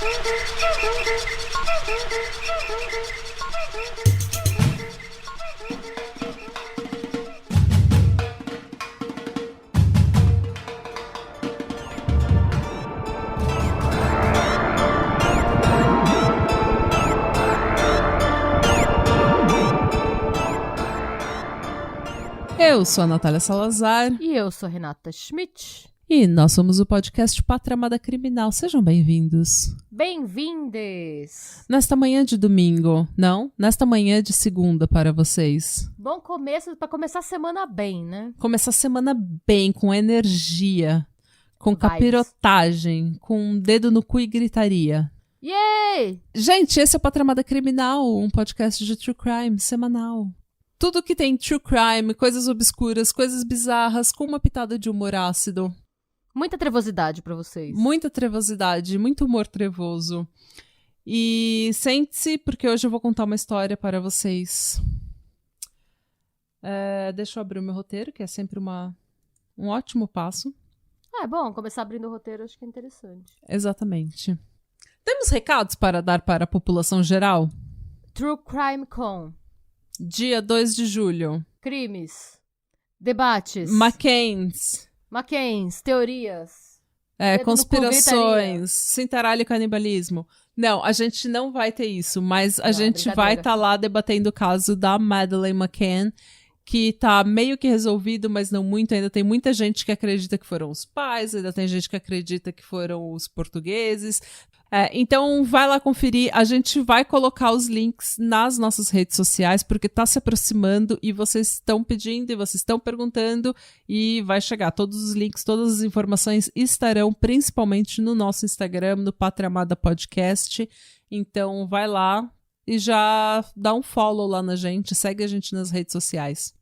Eu sou a Natália Salazar. E eu sou a Renata Schmidt. E nós somos o podcast Pátria Amada Criminal. Sejam bem-vindos. Bem-vindes! Nesta manhã de domingo, não? Nesta manhã de segunda para vocês. Bom começo para começar a semana bem, né? Começar a semana bem, com energia, com Vibes. capirotagem, com um dedo no cu e gritaria. Yay! Gente, esse é o Pátria Amada Criminal, um podcast de true crime semanal. Tudo que tem true crime, coisas obscuras, coisas bizarras, com uma pitada de humor ácido. Muita trevosidade pra vocês. Muita trevosidade, muito humor trevoso. E sente-se, porque hoje eu vou contar uma história para vocês. Deixa eu abrir o meu roteiro, que é sempre um ótimo passo. É bom, começar abrindo o roteiro, acho que é interessante. Exatamente. Temos recados para dar para a população geral? True Crime Con. Dia 2 de julho. Crimes. Debates. McCain's. Teorias. Dedo no cu, gritaria. Conspirações. Cintaralho e canibalismo. Não, a gente não vai ter isso, mas a gente vai estar lá debatendo o caso da Madeleine McCann, que tá meio que resolvido, mas não muito. Ainda tem muita gente que acredita que foram os pais, ainda tem gente que acredita que foram os portugueses. Então vai lá conferir. A gente vai colocar os links nas nossas redes sociais, porque tá se aproximando e vocês estão pedindo e vocês estão perguntando e vai chegar. Todos os links, todas as informações estarão principalmente no nosso Instagram, no Pátria Amada Podcast. Então vai lá e já dá um follow lá na gente, segue a gente nas redes sociais.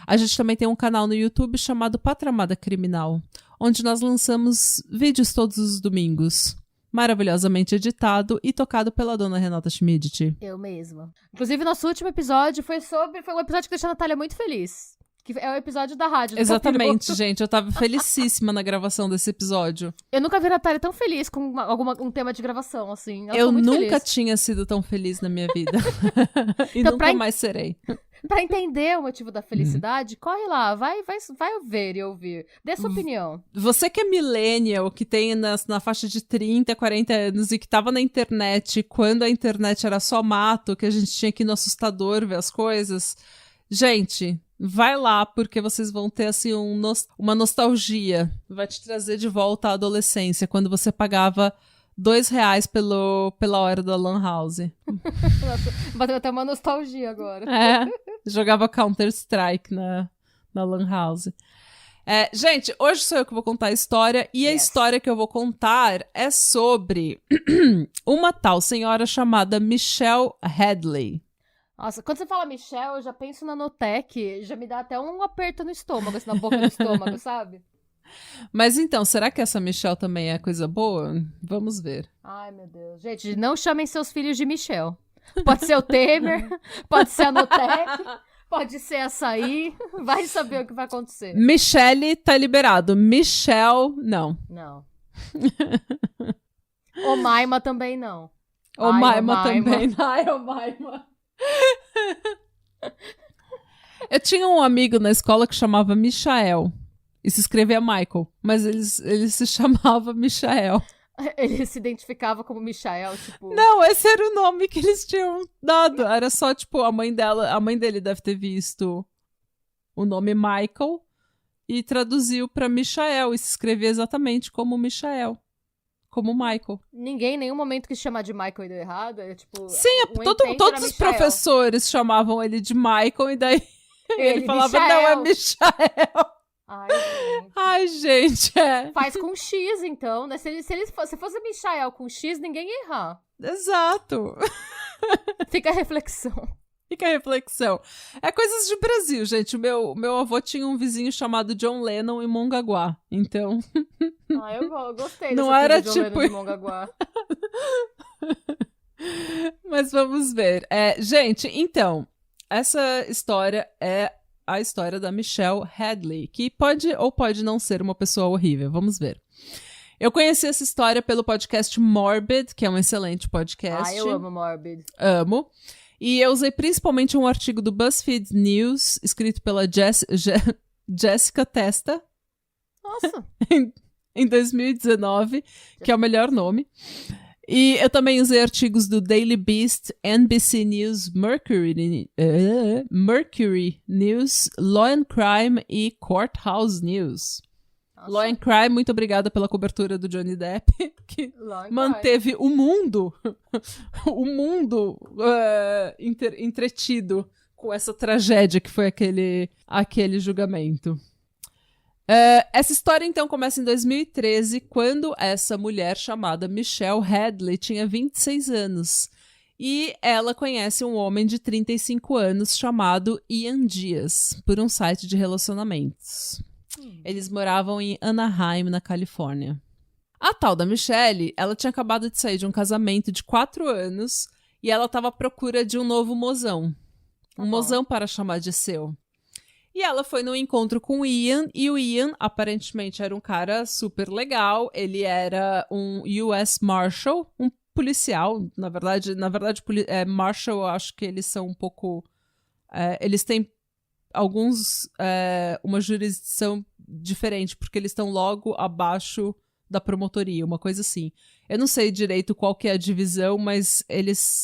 A gente também tem um canal no YouTube chamado Pátria Amada Criminal, onde nós lançamos vídeos todos os domingos. Maravilhosamente editado e tocado pela dona Renata Schmidt. Eu mesma. Inclusive, nosso último episódio foi um episódio que deixou a Natália muito feliz. Que é o episódio da rádio. Exatamente, gente. Eu tava felicíssima na gravação desse episódio. Eu nunca vi a Natália tão feliz com um tema de gravação, assim. Ela Eu ficou muito nunca feliz. tinha sido tão feliz na minha vida. E Então, nunca mais serei. Pra entender o motivo da felicidade, corre lá, vai ver e ouvir. Dê sua opinião. Você que é millennial, que tem na faixa de 30, 40 anos e que tava na internet quando a internet era só mato, que a gente tinha que ir no assustador ver as coisas. Gente, vai lá, porque vocês vão ter assim uma nostalgia. Vai te trazer de volta à adolescência, quando você pagava R$2 pela hora da Lan House. Bateu até uma nostalgia agora. Jogava Counter-Strike na Lan House. Gente, hoje sou eu que vou contar a história, e a história que eu vou contar é sobre uma tal senhora chamada Michelle Hadley. Nossa, quando você fala Michelle, eu já penso na Notec, já me dá até um aperto no estômago, assim, na boca do estômago, sabe? Mas então, será que essa Michelle também é coisa boa? Vamos ver. Ai, meu Deus. Gente, não chamem seus filhos de Michelle. Pode ser o Temer, pode ser a Notec, pode ser açaí, vai saber o que vai acontecer. Michelle tá liberado. Michelle, não. Não. Omaima também não. Omaima também. Ai, Omaima. Eu tinha um amigo na escola que chamava Michael. E se escrevia Michael, mas ele se chamava Michael. Ele se identificava como Michael, tipo... Não, esse era o nome que eles tinham dado. Era só, tipo, a mãe dele deve ter visto o nome Michael e traduziu pra Michael e se escrevia exatamente como Michael. Como Michael. Ninguém em nenhum momento quis chamar de Michael e deu errado. É, tipo, sim, todos os professores chamavam ele de Michael e daí ele falava, Michael. não, é Michael. Ai, gente, Faz com X, então, né? Se fosse Michael com X, ninguém ia errar. Exato. Fica a reflexão. É coisas de Brasil, gente. O meu avô tinha um vizinho chamado John Lennon em Mongaguá. Então... eu gostei não dessa era John tipo... Lennon de Mongaguá. Mas vamos ver. Gente, então... Essa história é a história da Michelle Hadley, que pode ou pode não ser uma pessoa horrível. Vamos ver. Eu conheci essa história pelo podcast Morbid, que é um excelente podcast. Eu amo Morbid. Amo. E eu usei principalmente um artigo do BuzzFeed News, escrito pela Jessica Testa. Nossa! Em 2019, que é o melhor nome. E eu também usei artigos do Daily Beast, NBC News, Mercury News, Law and Crime e Courthouse News. Nossa. Law and Crime, muito obrigada pela cobertura do Johnny Depp, que manteve o mundo entretido com essa tragédia que foi aquele julgamento. Essa história, então, começa em 2013, quando essa mulher chamada Michelle Hadley tinha 26 anos. E ela conhece um homem de 35 anos chamado Ian Diaz, por um site de relacionamentos. Eles moravam em Anaheim, na Califórnia. A tal da Michelle, ela tinha acabado de sair de um casamento de 4 anos e ela estava à procura de um novo mozão. Um mozão para chamar de seu. E ela foi no encontro com o Ian, e o Ian aparentemente era um cara super legal, ele era um US Marshal, um policial, na verdade Marshal, eu acho que eles são um pouco, eles têm uma jurisdição diferente, porque eles estão logo abaixo da promotoria, uma coisa assim. Eu não sei direito qual que é a divisão, mas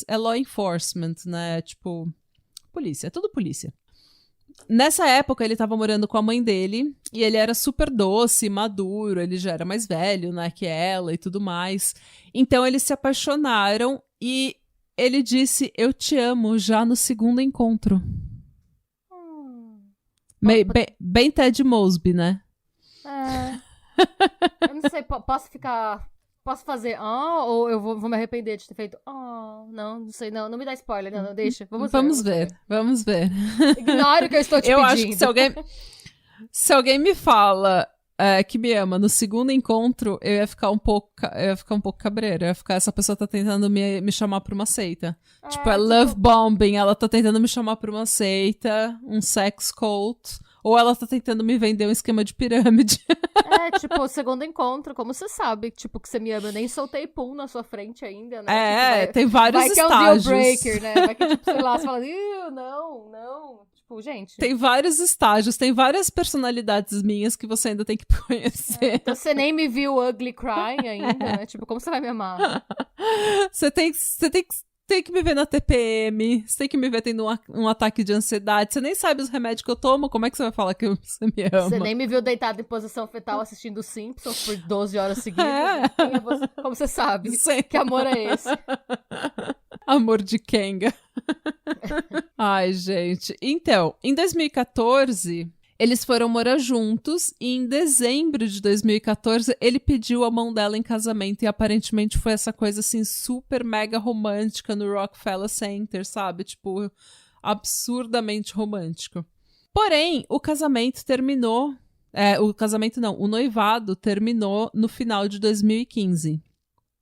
é law enforcement, né, tipo, polícia, é tudo polícia. Nessa época, ele tava morando com a mãe dele, e ele era super doce, maduro, ele já era mais velho, né, que ela e tudo mais. Então, eles se apaixonaram, e ele disse, eu te amo, já no segundo encontro. Bem Ted Mosby, né? Eu não sei, Posso fazer ou eu vou me arrepender de ter feito não sei, não me dá spoiler, não deixa. Vamos ver. Ignore o que eu estou te pedindo. Eu acho que se alguém me fala que me ama no segundo encontro, eu ia ficar um pouco cabreira. Eu ia ficar, essa pessoa tá tentando me chamar pra uma seita. Tipo, love bombing, ela tá tentando me chamar pra uma seita, um sex cult. Ou ela tá tentando me vender um esquema de pirâmide. Tipo, o segundo encontro, como você sabe, tipo, que você me ama. Eu nem soltei pum na sua frente ainda, né? Tipo, tem vários estágios. Vai que é um deal breaker, né? Vai que, tipo, sei lá, você fala, não. Tipo, gente... Tem vários estágios, tem várias personalidades minhas que você ainda tem que conhecer. Então você nem me viu ugly crying ainda, né? Tipo, como você vai me amar? Você tem que me ver na TPM, você tem que me ver tendo um ataque de ansiedade, você nem sabe os remédios que eu tomo, como é que você vai falar que você me ama? Você nem me viu deitado em posição fetal assistindo Simpsons por 12 horas seguidas. Como você sabe? Sim. Que amor é esse? Amor de Kenga. Ai, gente. Então, em 2014... eles foram morar juntos e em dezembro de 2014 ele pediu a mão dela em casamento e aparentemente foi essa coisa assim super mega romântica no Rockefeller Center, sabe? Tipo, absurdamente romântico. Porém, o casamento terminou... o noivado terminou no final de 2015.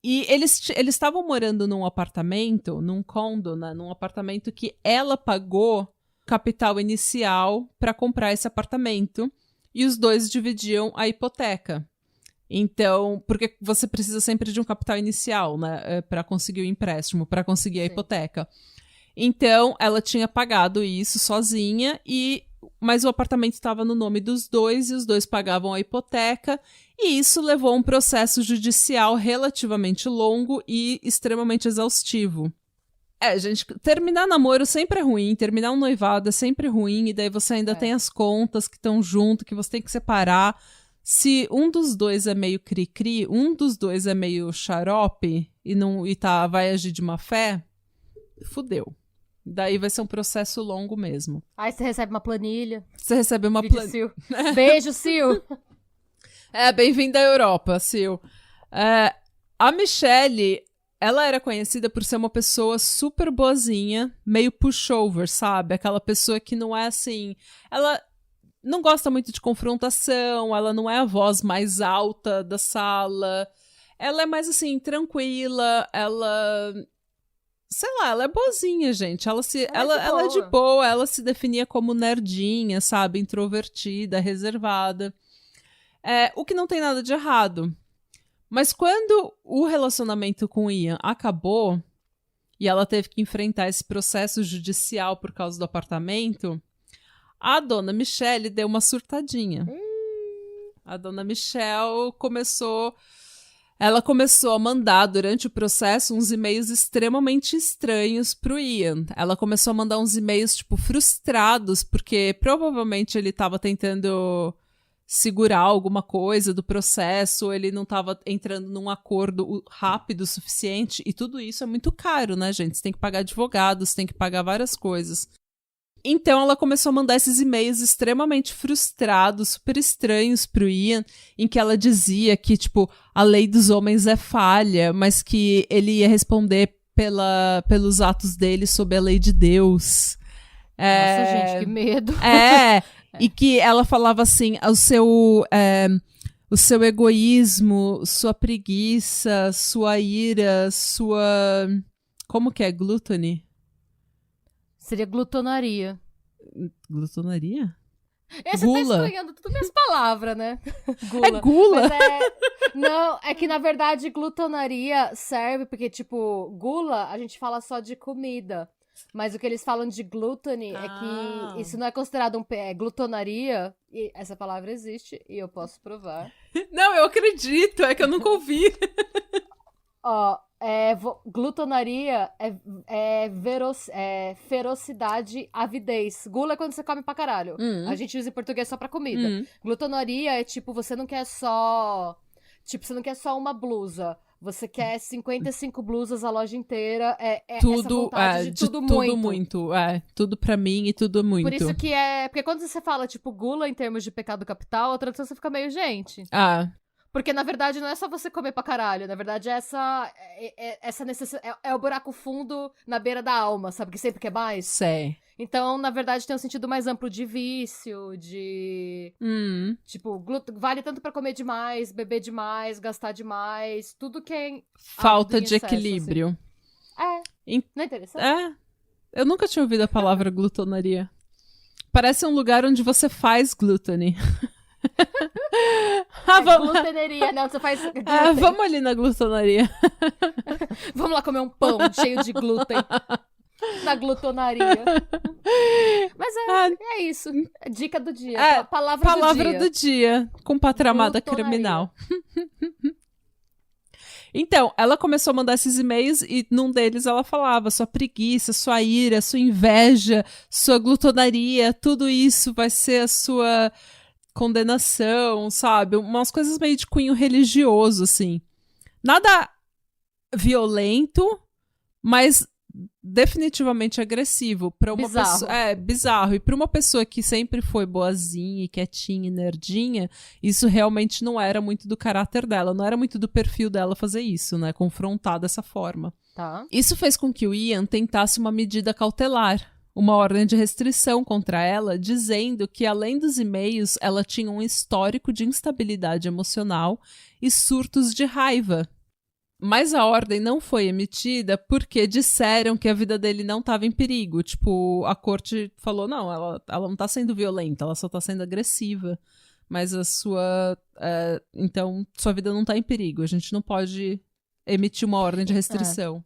E eles estavam morando num apartamento, num condo, né? Num apartamento que ela pagou capital inicial para comprar esse apartamento e os dois dividiam a hipoteca. Então, porque você precisa sempre de um capital inicial, né, para conseguir o empréstimo, para conseguir a hipoteca. Então, ela tinha pagado isso sozinha, mas o apartamento estava no nome dos dois e os dois pagavam a hipoteca, e isso levou a um processo judicial relativamente longo e extremamente exaustivo. Gente, terminar namoro sempre é ruim, terminar um noivado é sempre ruim, e daí você ainda tem as contas que estão junto, que você tem que separar. Se um dos dois é meio cri-cri, um dos dois é meio xarope vai agir de má fé, fudeu. Daí vai ser um processo longo mesmo. Aí você recebe uma planilha. Você recebe uma planilha. Beijo, Sil. Bem-vinda à Europa, Sil. A Michelle... ela era conhecida por ser uma pessoa super boazinha, meio pushover, sabe? Aquela pessoa que não é assim... ela não gosta muito de confrontação, ela não é a voz mais alta da sala. Ela é mais, assim, tranquila, ela... sei lá, ela é boazinha, gente. Ela é de boa, ela se definia como nerdinha, sabe? Introvertida, reservada. O que não tem nada de errado. Mas quando o relacionamento com o Ian acabou e ela teve que enfrentar esse processo judicial por causa do apartamento, a dona Michelle deu uma surtadinha. A dona Michelle começou a mandar durante o processo uns e-mails extremamente estranhos pro Ian. Ela começou a mandar uns e-mails, tipo, frustrados, porque provavelmente ele tava tentando segurar alguma coisa do processo, ele não tava entrando num acordo rápido o suficiente, e tudo isso é muito caro, né, gente? Você tem que pagar advogados, tem que pagar várias coisas. Então ela começou a mandar esses e-mails extremamente frustrados, super estranhos pro Ian, em que ela dizia que, tipo, a lei dos homens é falha, mas que ele ia responder pelos atos dele sob a lei de Deus. Nossa, gente, que medo. E que ela falava assim, o seu egoísmo, sua preguiça, sua ira, sua... Como que é? Gluttony? Seria glutonaria. Glutonaria? Você tá estranhando tudo minhas palavras, né? Gula. É gula? Não, é que na verdade glutonaria serve porque, tipo, gula a gente fala só de comida. Mas o que eles falam de gluttony é que isso não é considerado glutonaria, e essa palavra existe, e eu posso provar. Não, eu acredito, é que eu nunca ouvi. Glutonaria é ferocidade, avidez. Gula é quando você come pra caralho. A gente usa em português só pra comida. Glutonaria é tipo, você não quer só uma blusa. Você quer 55 blusas, a loja inteira. Tudo, essa vontade de tudo muito. Tudo pra mim e tudo muito. Por isso que porque quando você fala, tipo, gula em termos de pecado capital, a tradução você fica meio, gente. Porque, na verdade, não é só você comer pra caralho. Na verdade, essa necessidade... É o buraco fundo na beira da alma, sabe? Que sempre quer mais. Sei. Então, na verdade, tem um sentido mais amplo de vício, de... Tipo, vale tanto pra comer demais, beber demais, gastar demais. Tudo que é... Falta de excesso, equilíbrio. Assim. Não é interessante? Eu nunca tinha ouvido a palavra glutonaria. Parece um lugar onde você faz gluttony. Gluteneria, não, você faz glúten. Vamos ali na glutonaria. Vamos lá comer um pão cheio de glúten na glutonaria. Mas é isso. Dica do dia. Palavra do dia. Com patramada criminal. Então, ela começou a mandar esses e-mails e num deles ela falava sua preguiça, sua ira, sua inveja, sua glutonaria, tudo isso vai ser a sua... condenação, sabe? Umas coisas meio de cunho religioso, assim. Nada violento, mas definitivamente agressivo. Pra uma pessoa, bizarro. E pra uma pessoa que sempre foi boazinha, quietinha e nerdinha, isso realmente não era muito do caráter dela, não era muito do perfil dela fazer isso, né? Confrontar dessa forma. Tá. Isso fez com que o Ian tentasse uma medida cautelar, uma ordem de restrição contra ela, dizendo que, além dos e-mails, ela tinha um histórico de instabilidade emocional e surtos de raiva. Mas a ordem não foi emitida porque disseram que a vida dele não estava em perigo. Tipo, a corte falou, não, ela não está sendo violenta, ela só está sendo agressiva. Mas então, sua vida não está em perigo. A gente não pode emitir uma ordem de restrição.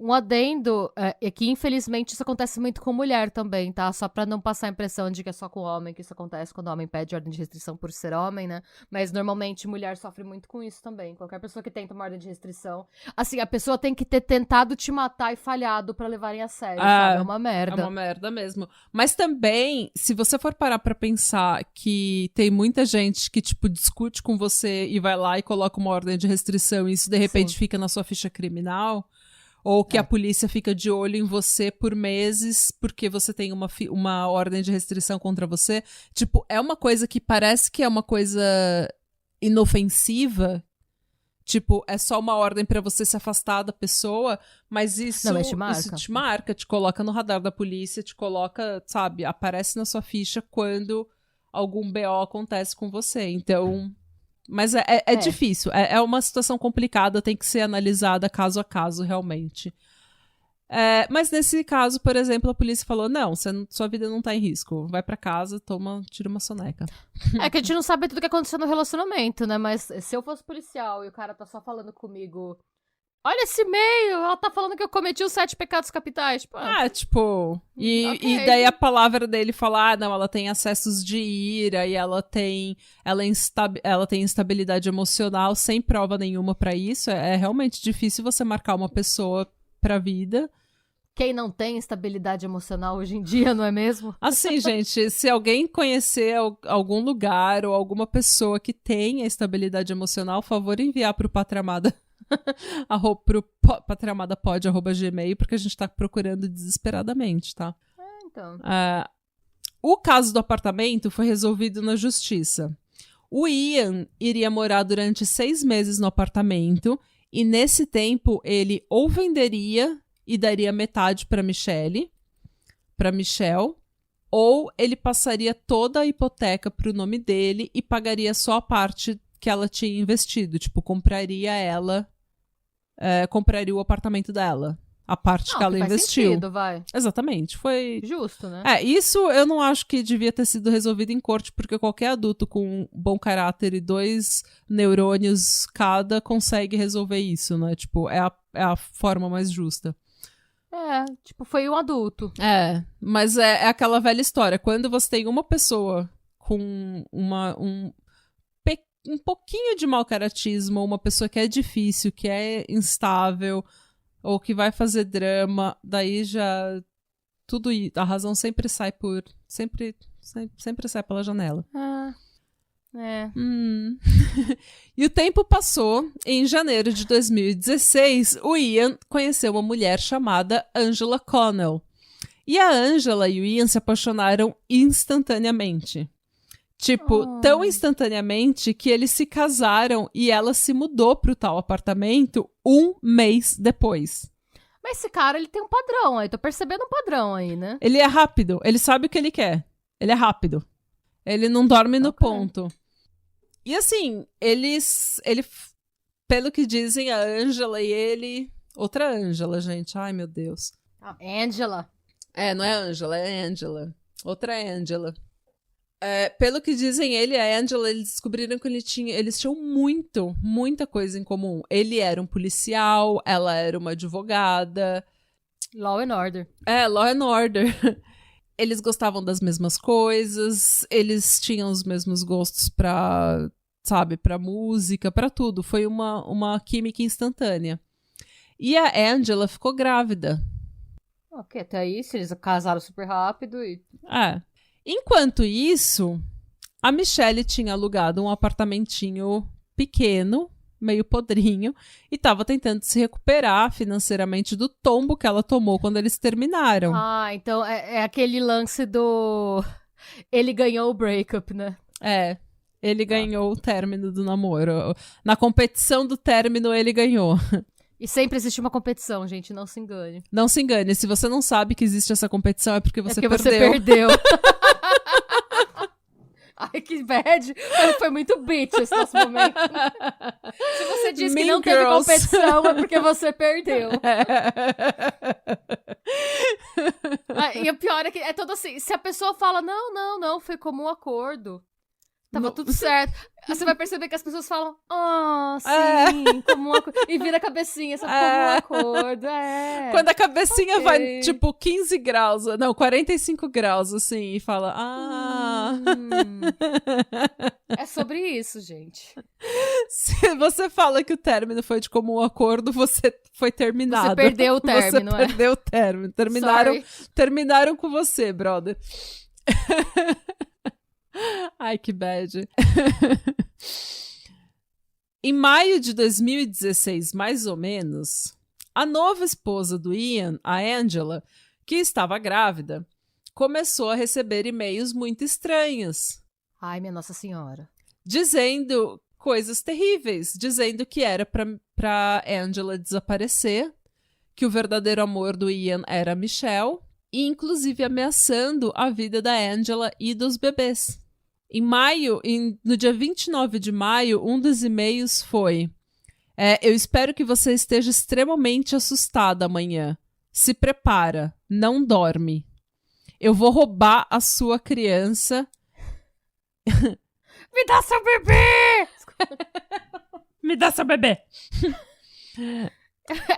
Um adendo é que, infelizmente, isso acontece muito com mulher também, tá? Só pra não passar a impressão de que é só com homem que isso acontece quando o homem pede ordem de restrição por ser homem, né? Mas, normalmente, mulher sofre muito com isso também. Qualquer pessoa que tenta uma ordem de restrição... Assim, a pessoa tem que ter tentado te matar e falhado pra levarem a sério, sabe? É uma merda. É uma merda mesmo. Mas também, se você for parar pra pensar que tem muita gente que, tipo, discute com você e vai lá e coloca uma ordem de restrição e isso, de repente, fica na sua ficha criminal... Ou que a polícia fica de olho em você por meses porque você tem uma ordem de restrição contra você. Tipo, é uma coisa que parece que é uma coisa inofensiva. Tipo, é só uma ordem pra você se afastar da pessoa, mas isso te marca, te coloca no radar da polícia, te coloca, sabe, aparece na sua ficha quando algum BO acontece com você. Então... Mas é difícil, é uma situação complicada, tem que ser analisada caso a caso, realmente. Mas nesse caso, por exemplo, a polícia falou, não, sua vida não tá em risco. Vai pra casa, tira uma soneca. É que a gente não sabe tudo que aconteceu no relacionamento, né? Mas se eu fosse policial e o cara tá só falando comigo... Olha esse e-mail, ela tá falando que eu cometi os 7 pecados capitais. Tipo, okay. E daí a palavra dele fala, não, ela tem acessos de ira e ela tem instabilidade emocional sem prova nenhuma pra isso. É realmente difícil você marcar uma pessoa pra vida. Quem não tem estabilidade emocional hoje em dia, não é mesmo? Assim, gente, se alguém conhecer algum lugar ou alguma pessoa que tenha estabilidade emocional, favor enviar pro Patramada. Pro patramadapod@gmail, porque a gente tá procurando desesperadamente, tá? Então. O caso do apartamento foi resolvido na justiça. O Ian iria morar durante 6 meses no apartamento e nesse tempo ele ou venderia e daria metade pra Michelle, ou ele passaria toda a hipoteca pro nome dele e pagaria só a parte que ela tinha investido, tipo, compraria o apartamento dela. A parte que ela investiu. Faz sentido, vai. Exatamente. Foi justo, né? Isso eu não acho que devia ter sido resolvido em corte, porque qualquer adulto com bom caráter e 2 neurônios cada consegue resolver isso, né? Tipo, é a forma mais justa. Foi um adulto. Mas é aquela velha história. Quando você tem uma pessoa com um pouquinho de mau caratismo, uma pessoa que é difícil, que é instável, ou que vai fazer drama, daí já a razão sempre sai sempre sai pela janela. E o tempo passou. Em janeiro de 2016, o Ian conheceu uma mulher chamada Angela Connell. E a Angela e o Ian se apaixonaram instantaneamente. Tão instantaneamente que eles se casaram e ela se mudou pro tal apartamento 1 mês depois. Mas esse cara, ele tem um padrão aí. Tô percebendo um padrão aí, né? Ele é rápido. Ele sabe o que ele quer. Ele é rápido. Ele não dorme no ponto. E assim, pelo que dizem, a Angela e ele... Outra Angela, gente. Ai, meu Deus. Angela. Não é Angela, é Angela. Outra Angela. Pelo que dizem ele e a Angela, eles descobriram que eles tinham muita coisa em comum. Ele era um policial, ela era uma advogada. Law and Order. Law and Order. Eles gostavam das mesmas coisas, eles tinham os mesmos gostos pra música, pra tudo. Foi uma química instantânea. E a Angela ficou grávida. Ok, até aí, se eles casaram super rápido e... Enquanto isso, a Michelle tinha alugado um apartamentinho pequeno, meio podrinho, e estava tentando se recuperar financeiramente do tombo que ela tomou quando eles terminaram. Então é aquele lance do... Ele ganhou o breakup, né? Ele ganhou o término do namoro. Na competição do término, ele ganhou. E sempre existe uma competição, gente, não se engane. Não se engane, se você não sabe que existe essa competição é porque você Você perdeu. Ai, que bad. Foi muito bitch esse nosso momento. Se você diz que não teve competição, é porque você perdeu. E o pior é que é todo assim, se a pessoa fala, não, foi como um acordo. Tava tudo certo. Você vai perceber que as pessoas falam, sim, como um acordo. E vira a cabecinha, só como um acordo. Quando a cabecinha vai, tipo, 15 graus, não, 45 graus, assim, e fala, É sobre isso, gente. Se você fala que o término foi de comum acordo, você foi terminado. Você perdeu o término, Você perdeu o término. Terminaram com você, brother. Ai, que bad. Em maio de 2016, mais ou menos, a nova esposa do Ian, a Angela, que estava grávida, começou a receber e-mails muito estranhos. Ai, minha Nossa Senhora. Dizendo coisas terríveis. Dizendo que era pra Angela desaparecer, que o verdadeiro amor do Ian era a Michelle, e inclusive ameaçando a vida da Angela e dos bebês. No dia 29 de maio, um dos e-mails foi: eu espero que você esteja extremamente assustada amanhã. Se prepara, não dorme. Eu vou roubar a sua criança. Me dá seu bebê! Me dá seu bebê.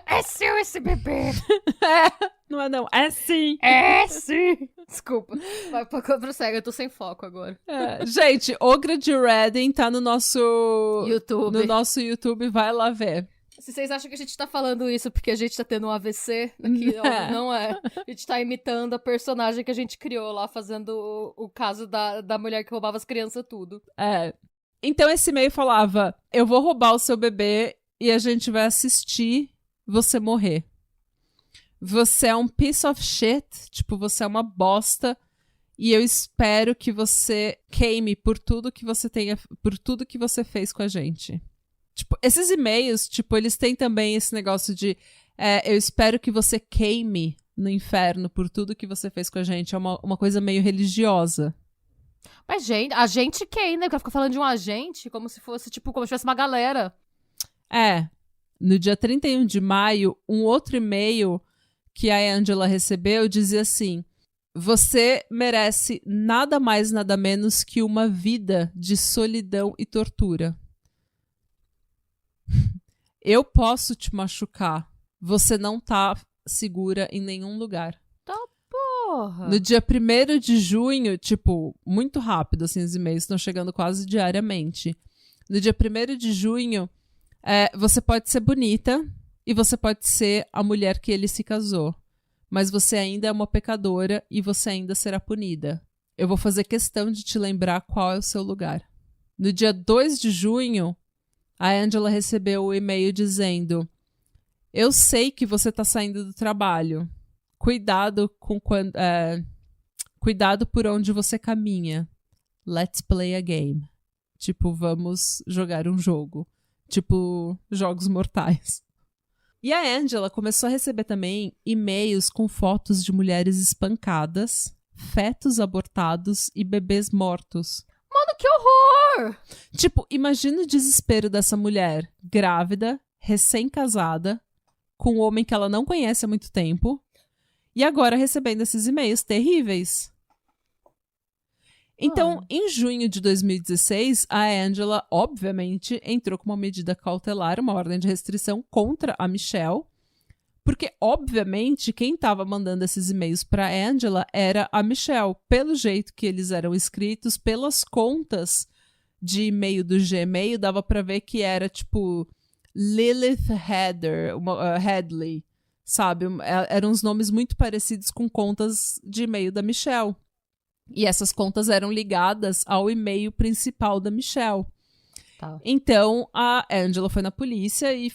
É seu esse bebê! Não é não, é sim. É sim! Desculpa, vai prossegue, eu tô sem foco agora. Gente, Ogra de Reading tá no nosso YouTube, vai lá ver. Se vocês acham que a gente tá falando isso porque a gente tá tendo um AVC, aqui não é. A gente tá imitando a personagem que a gente criou lá, fazendo o caso da mulher que roubava as crianças tudo. Então esse e-mail falava, eu vou roubar o seu bebê e a gente vai assistir você morrer. Você é um piece of shit, tipo, você é uma bosta e eu espero que você queime por tudo que você fez com a gente. Tipo, esses e-mails, tipo, eles têm também esse negócio de eu espero que você queime no inferno por tudo que você fez com a gente. É uma coisa meio religiosa. Mas, gente, a gente quem, né? Porque fica falando de um agente como se fosse, tipo, como se tivesse uma galera. No dia 31 de maio, um outro e-mail que a Angela recebeu dizia assim: você merece nada mais, nada menos que uma vida de solidão e tortura. Eu posso te machucar. Você não tá segura em nenhum lugar. Tá porra. No dia 1º de junho, tipo, muito rápido, assim, os e-mails estão chegando quase diariamente. No dia 1º de junho, você pode ser bonita e você pode ser a mulher que ele se casou. Mas você ainda é uma pecadora e você ainda será punida. Eu vou fazer questão de te lembrar qual é o seu lugar. No dia 2 de junho, a Angela recebeu o e-mail dizendo: eu sei que você tá saindo do trabalho. Cuidado por onde você caminha. Let's play a game. Tipo, vamos jogar um jogo. Tipo, jogos mortais. E a Angela começou a receber também e-mails com fotos de mulheres espancadas, fetos abortados e bebês mortos. Mano, que horror! Tipo, imagina o desespero dessa mulher grávida, recém-casada, com um homem que ela não conhece há muito tempo, e agora recebendo esses e-mails terríveis. Então, em junho de 2016, a Angela, obviamente, entrou com uma medida cautelar, uma ordem de restrição contra a Michelle, porque, obviamente, quem estava mandando esses e-mails para a Angela era a Michelle, pelo jeito que eles eram escritos, pelas contas de e-mail do Gmail, dava para ver que era, tipo, Lilith Headley, sabe? Eram uns nomes muito parecidos com contas de e-mail da Michelle. E essas contas eram ligadas ao e-mail principal da Michelle. Tá. Então, a Angela foi na polícia e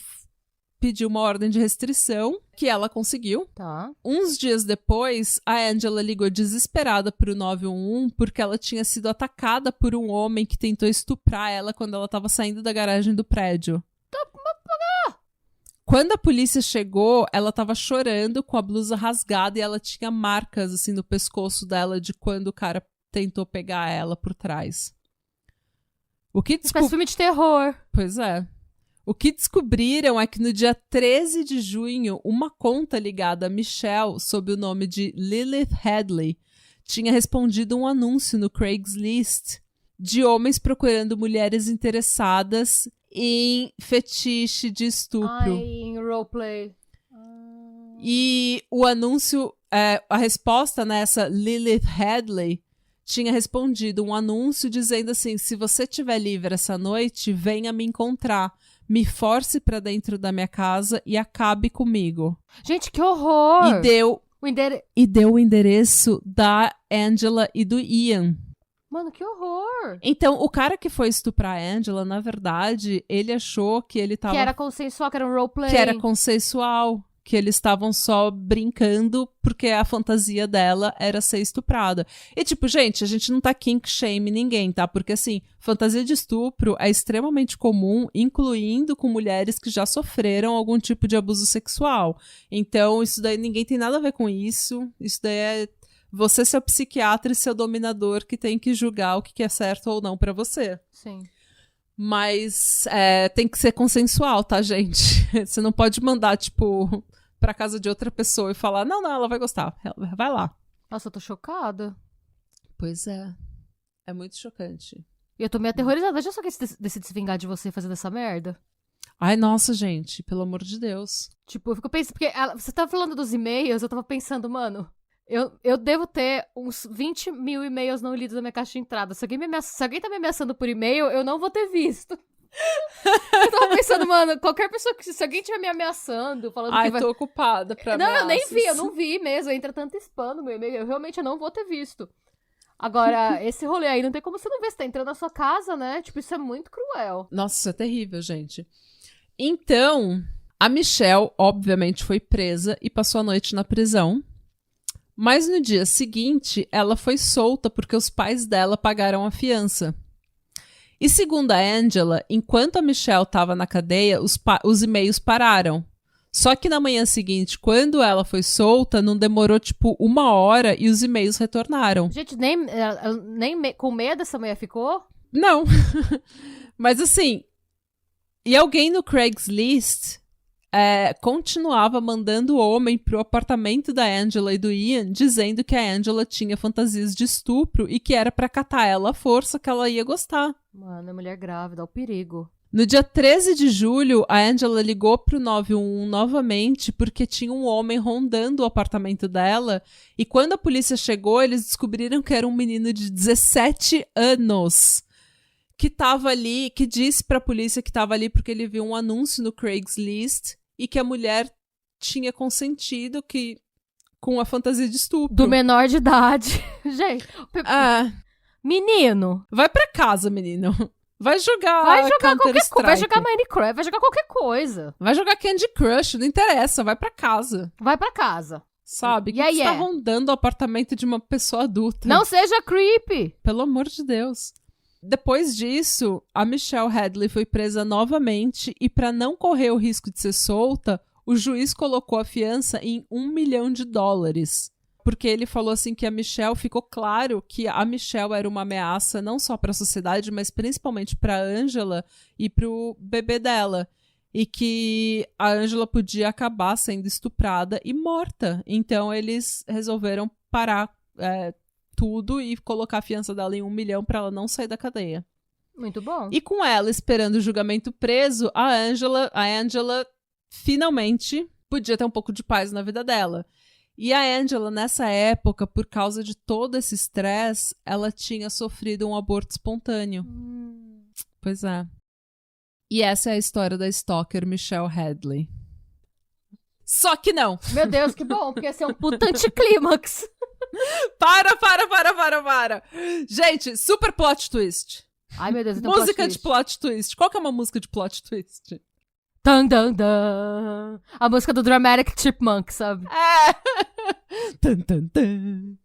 pediu uma ordem de restrição, que ela conseguiu. Tá. Uns dias depois, a Angela ligou desesperada pro 911 porque ela tinha sido atacada por um homem que tentou estuprar ela quando ela estava saindo da garagem do prédio. Quando a polícia chegou, ela tava chorando com a blusa rasgada e ela tinha marcas assim no pescoço dela de quando o cara tentou pegar ela por trás. Parece filme de terror. Pois é. O que descobriram é que no dia 13 de junho, uma conta ligada a Michelle, sob o nome de Lilith Headley, tinha respondido um anúncio no Craigslist de homens procurando mulheres interessadas em fetiche de estupro. Em roleplay. E o anúncio, a resposta nessa Lilith Headley tinha respondido um anúncio dizendo assim: se você estiver livre essa noite, venha me encontrar. Me force pra dentro da minha casa e acabe comigo. Gente, que horror! E deu o endereço da Angela e do Ian. Mano, que horror! Então, o cara que foi estuprar a Angela, na verdade, ele achou que ele tava... Que era consensual, que era um roleplay. Que era consensual. Que eles estavam só brincando porque a fantasia dela era ser estuprada. E tipo, gente, a gente não tá kink shame ninguém, tá? Porque assim, fantasia de estupro é extremamente comum, incluindo com mulheres que já sofreram algum tipo de abuso sexual. Então, isso daí, ninguém tem nada a ver com isso. Isso daí é você, seu psiquiatra e seu dominador que tem que julgar o que é certo ou não pra você. Sim. Mas tem que ser consensual, tá, gente? Você não pode mandar, tipo... pra casa de outra pessoa e falar, não, ela vai gostar, vai lá. Nossa, eu tô chocada. Pois é. É muito chocante. E eu tô meio aterrorizada. Já só que decide se vingar de você fazendo essa merda? Ai, nossa, gente, pelo amor de Deus. Tipo, eu fico pensando, porque você tava falando dos e-mails, eu tava pensando, mano, eu devo ter uns 20 mil e-mails não lidos na minha caixa de entrada. Se alguém tá me ameaçando por e-mail, eu não vou ter visto. Eu tava pensando, mano, qualquer pessoa que. Se alguém estiver me ameaçando, falando que vai. Tô ocupada pra Não, ameaças. eu nem vi, eu não vi mesmo. Entra tanto spam no meu e-mail, eu realmente não vou ter visto. Agora, esse rolê aí, não tem como você não ver, você tá entrando na sua casa, né? Tipo, isso é muito cruel. Nossa, isso é terrível, gente. Então, a Michelle, obviamente, foi presa e passou a noite na prisão. Mas no dia seguinte, ela foi solta porque os pais dela pagaram a fiança. E segundo a Angela, enquanto a Michelle estava na cadeia, os e-mails pararam. Só que na manhã seguinte, quando ela foi solta, não demorou, tipo, 1 hora e os e-mails retornaram. Gente, nem com medo essa mulher ficou? Não. Mas assim, e alguém no Craigslist continuava mandando o homem pro apartamento da Angela e do Ian, dizendo que a Angela tinha fantasias de estupro e que era pra catar ela à força, que ela ia gostar. Mano, é mulher grávida, o perigo. No dia 13 de julho, a Angela ligou pro 911 novamente porque tinha um homem rondando o apartamento dela e quando a polícia chegou, eles descobriram que era um menino de 17 anos que tava ali, que disse pra polícia que tava ali porque ele viu um anúncio no Craigslist e que a mulher tinha consentido com a fantasia de estupro. Do menor de idade. Gente, menino. Vai pra casa, menino. Vai jogar qualquer coisa. Vai jogar Minecraft, vai jogar qualquer coisa. Vai jogar Candy Crush, não interessa, vai pra casa. Vai pra casa. Sabe? Que você tá rondando o apartamento de uma pessoa adulta. Não seja creepy. Pelo amor de Deus. Depois disso, a Michelle Hadley foi presa novamente e para não correr o risco de ser solta, o juiz colocou a fiança em $1 milhão. Porque ele falou assim que a Michelle, ficou claro que a Michelle era uma ameaça não só para a sociedade, mas principalmente para Angela e pro bebê dela. E que a Angela podia acabar sendo estuprada e morta. Então eles resolveram parar tudo e colocar a fiança dela em $1 milhão para ela não sair da cadeia. Muito bom. E com ela esperando o julgamento preso, a Angela finalmente podia ter um pouco de paz na vida dela. E a Angela, nessa época, por causa de todo esse estresse, ela tinha sofrido um aborto espontâneo. Pois é. E essa é a história da stalker Michelle Hadley. Só que não. Meu Deus, que bom, porque esse é um puta anticlímax. Para. Gente, super plot twist. Ai, meu Deus, então música de plot twist. Qual que é uma música de plot twist? Dun, dun, dun. A música do Dramatic Chipmunk, sabe? Dun, dun, dun.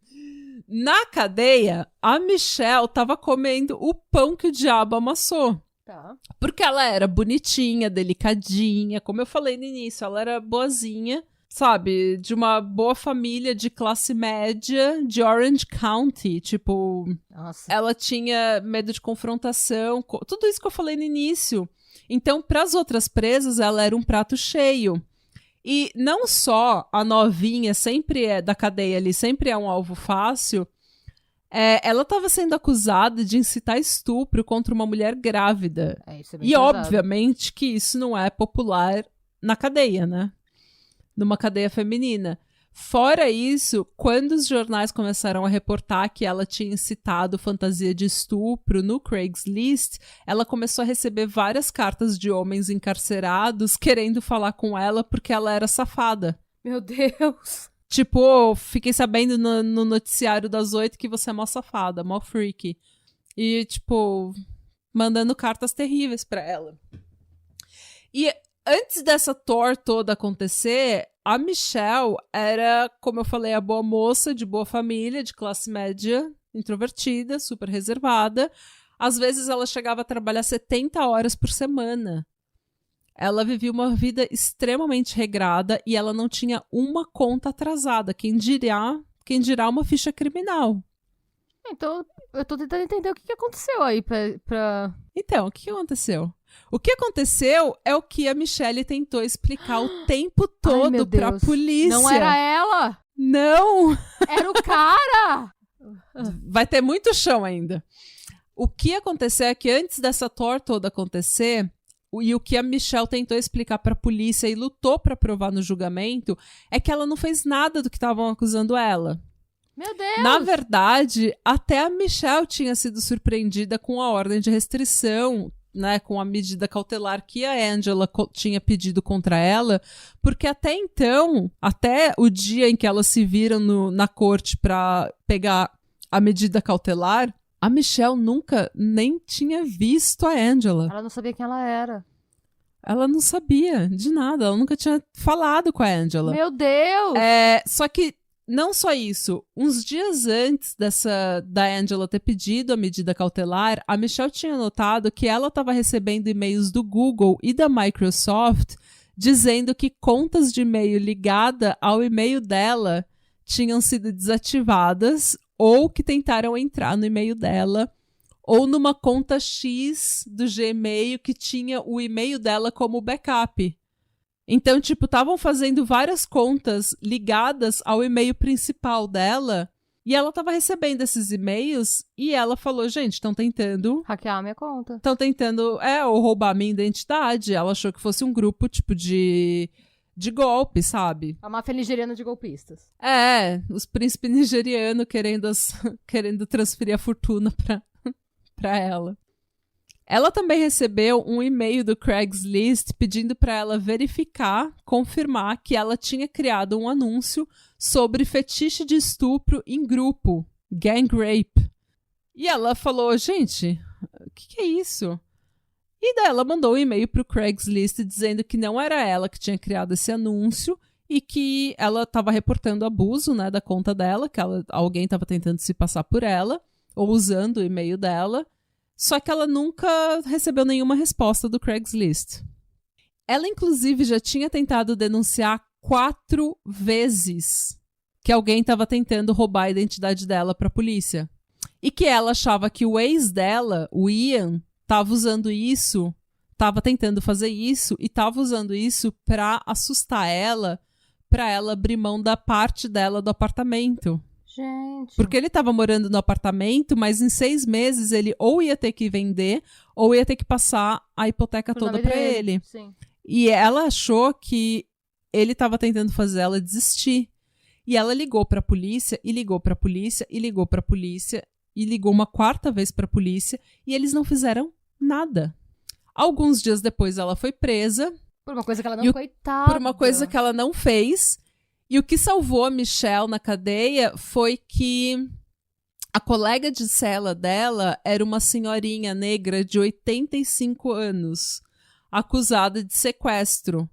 Na cadeia, a Michelle tava comendo o pão que o diabo amassou. Tá. Porque ela era bonitinha, delicadinha, como eu falei no início, ela era boazinha, sabe? De uma boa família de classe média de Orange County, tipo... Nossa. Ela tinha medo de confrontação, tudo isso que eu falei no início. Então, para as outras presas, ela era um prato cheio. E não só a novinha da cadeia ali, sempre é um alvo fácil, ela estava sendo acusada de incitar estupro contra uma mulher grávida. Isso é bem e, pesado. obviamente, que isso não é popular na cadeia, né? Numa cadeia feminina. Fora isso, quando os jornais começaram a reportar que ela tinha incitado fantasia de estupro no Craigslist, ela começou a receber várias cartas de homens encarcerados querendo falar com ela porque ela era safada. Meu Deus! Tipo, fiquei sabendo no noticiário das 8 que você é mó safada, mó freaky. E, tipo, mandando cartas terríveis pra ela. E antes dessa tour toda acontecer, a Michelle era, como eu falei, a boa moça, de boa família, de classe média, introvertida, super reservada. Às vezes ela chegava a trabalhar 70 horas por semana. Ela vivia uma vida extremamente regrada e ela não tinha uma conta atrasada. Quem dirá uma ficha criminal. Então, eu tô tentando entender o que aconteceu aí pra... Então, o que aconteceu? O que aconteceu é o que a Michelle tentou explicar o tempo todo pra polícia. Não era ela! Não! Era o cara! Vai ter muito chão ainda. O que aconteceu é que antes dessa tour toda acontecer, e o que a Michelle tentou explicar pra polícia e lutou pra provar no julgamento, é que ela não fez nada do que estavam acusando ela. Meu Deus! Na verdade, até a Michelle tinha sido surpreendida com a ordem de restrição, né, com a medida cautelar que a Angela tinha pedido contra ela, porque até então, até o dia em que elas se viram na corte pra pegar a medida cautelar, a Michelle nunca nem tinha visto a Angela. Ela não sabia quem ela era. Ela não sabia de nada, ela nunca tinha falado com a Angela. Meu Deus! Só que não só isso, uns dias antes da Angela ter pedido a medida cautelar, a Michelle tinha notado que ela estava recebendo e-mails do Google e da Microsoft dizendo que contas de e-mail ligada ao e-mail dela tinham sido desativadas ou que tentaram entrar no e-mail dela ou numa conta X do Gmail que tinha o e-mail dela como backup. Então, tipo, estavam fazendo várias contas ligadas ao e-mail principal dela e ela estava recebendo esses e-mails e ela falou, gente, estão tentando... hackear a minha conta. Estão tentando, ou roubar a minha identidade. Ela achou que fosse um grupo, tipo, de golpe, sabe? A máfia nigeriana de golpistas. Os príncipes nigerianos querendo transferir a fortuna pra ela. Ela também recebeu um e-mail do Craigslist pedindo para ela confirmar que ela tinha criado um anúncio sobre fetiche de estupro em grupo, gang rape. E ela falou, gente, o que é isso? E daí ela mandou um e-mail pro Craigslist dizendo que não era ela que tinha criado esse anúncio e que ela estava reportando abuso, né, da conta dela, que alguém estava tentando se passar por ela ou usando o e-mail dela. Só que ela nunca recebeu nenhuma resposta do Craigslist. Ela, inclusive, já tinha tentado denunciar 4 vezes que alguém estava tentando roubar a identidade dela para a polícia. E que ela achava que o ex dela, o Ian, estava usando isso, estava tentando fazer isso e estava usando isso para assustar ela, para ela abrir mão da parte dela do apartamento. Gente. Porque ele estava morando no apartamento, mas em 6 meses ele ou ia ter que vender ou ia ter que passar a hipoteca toda para ele. Sim. E ela achou que ele estava tentando fazer ela desistir. E ela ligou para a polícia, e ligou para a polícia, e ligou para a polícia, e ligou uma 4ª vez para a polícia, e eles não fizeram nada. Alguns dias depois ela foi presa. Por uma coisa que ela não, coitada. Por uma coisa que ela não fez. E o que salvou a Michelle na cadeia foi que a colega de cela dela era uma senhorinha negra de 85 anos, acusada de sequestro.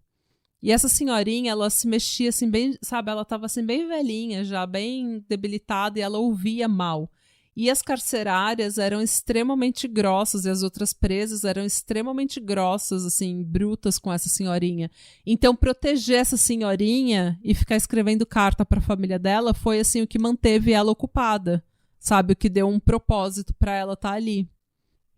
E essa senhorinha, ela se mexia assim bem, sabe, ela estava assim bem velhinha já, bem debilitada e ela ouvia mal. E as carcerárias eram extremamente grossas e as outras presas eram extremamente grossas, assim, brutas com essa senhorinha. Então, proteger essa senhorinha e ficar escrevendo carta para a família dela foi, assim, o que manteve ela ocupada, sabe? O que deu um propósito para ela estar ali.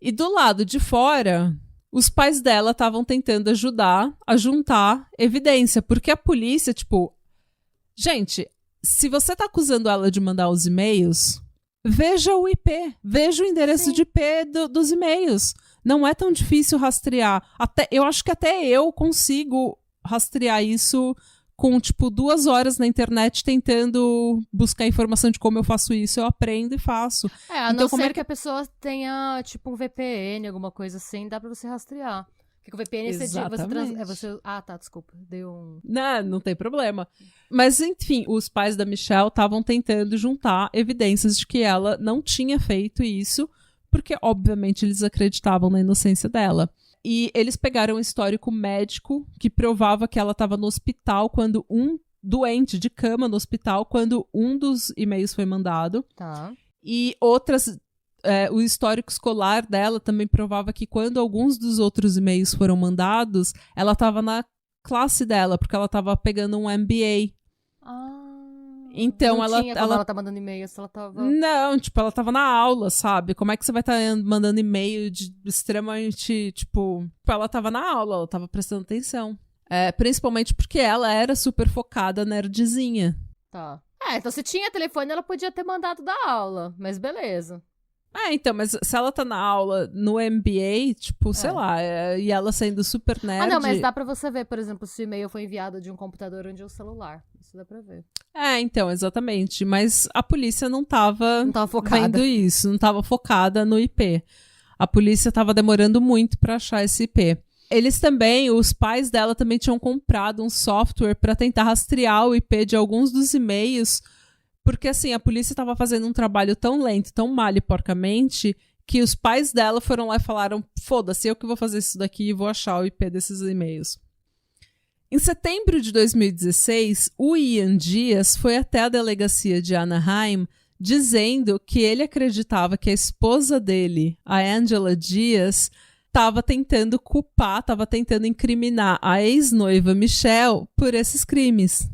E do lado de fora, os pais dela estavam tentando ajudar a juntar evidência, porque a polícia, tipo... Gente, se você tá acusando ela de mandar os e-mails... Veja o IP, veja o endereço de IP dos e-mails. Não é tão difícil rastrear. Eu acho que até eu consigo rastrear isso com, tipo, 2 horas na internet tentando buscar informação de como eu faço isso. Eu aprendo e faço. A não ser que a pessoa tenha, tipo, um VPN, alguma coisa assim, dá pra você rastrear. Porque o VPN você... Ah, tá, desculpa. Deu um... Não tem problema. Mas, enfim, os pais da Michelle estavam tentando juntar evidências de que ela não tinha feito isso, porque, obviamente, eles acreditavam na inocência dela. E eles pegaram um histórico médico que provava que ela estava no hospital quando doente de cama no hospital, quando um dos e-mails foi mandado. Tá. E outras... o histórico escolar dela também provava que quando alguns dos outros e-mails foram mandados, ela estava na classe dela, porque ela estava pegando um MBA. Então não ela... tinha quando ela tá mandando e-mail, se ela tava... Não, tipo, ela tava na aula, sabe? Como é que você vai estar mandando e-mail de extremamente, tipo... Ela tava na aula, ela tava prestando atenção. Principalmente porque ela era super focada, nerdzinha. Tá. Então se tinha telefone, ela podia ter mandado da aula, mas beleza. Então, mas se ela tá na aula no MBA, tipo, sei lá, e ela sendo super nerd... não, mas dá pra você ver, por exemplo, se o e-mail foi enviado de um computador ou de um celular. Isso dá pra ver. Então, exatamente. Mas a polícia não tava focada. vendo isso, não tava focada no IP. A polícia tava demorando muito pra achar esse IP. Eles também, os pais dela também tinham comprado um software pra tentar rastrear o IP de alguns dos e-mails, porque, assim, a polícia tava fazendo um trabalho tão lento, tão mal e porcamente, que os pais dela foram lá e falaram, foda-se, eu que vou fazer isso daqui e vou achar o IP desses e-mails. Em setembro de 2016, o Ian Dias foi até a delegacia de Anaheim dizendo que ele acreditava que a esposa dele, a Angela Dias, estava tentando culpar, estava tentando incriminar a ex-noiva Michelle por esses crimes.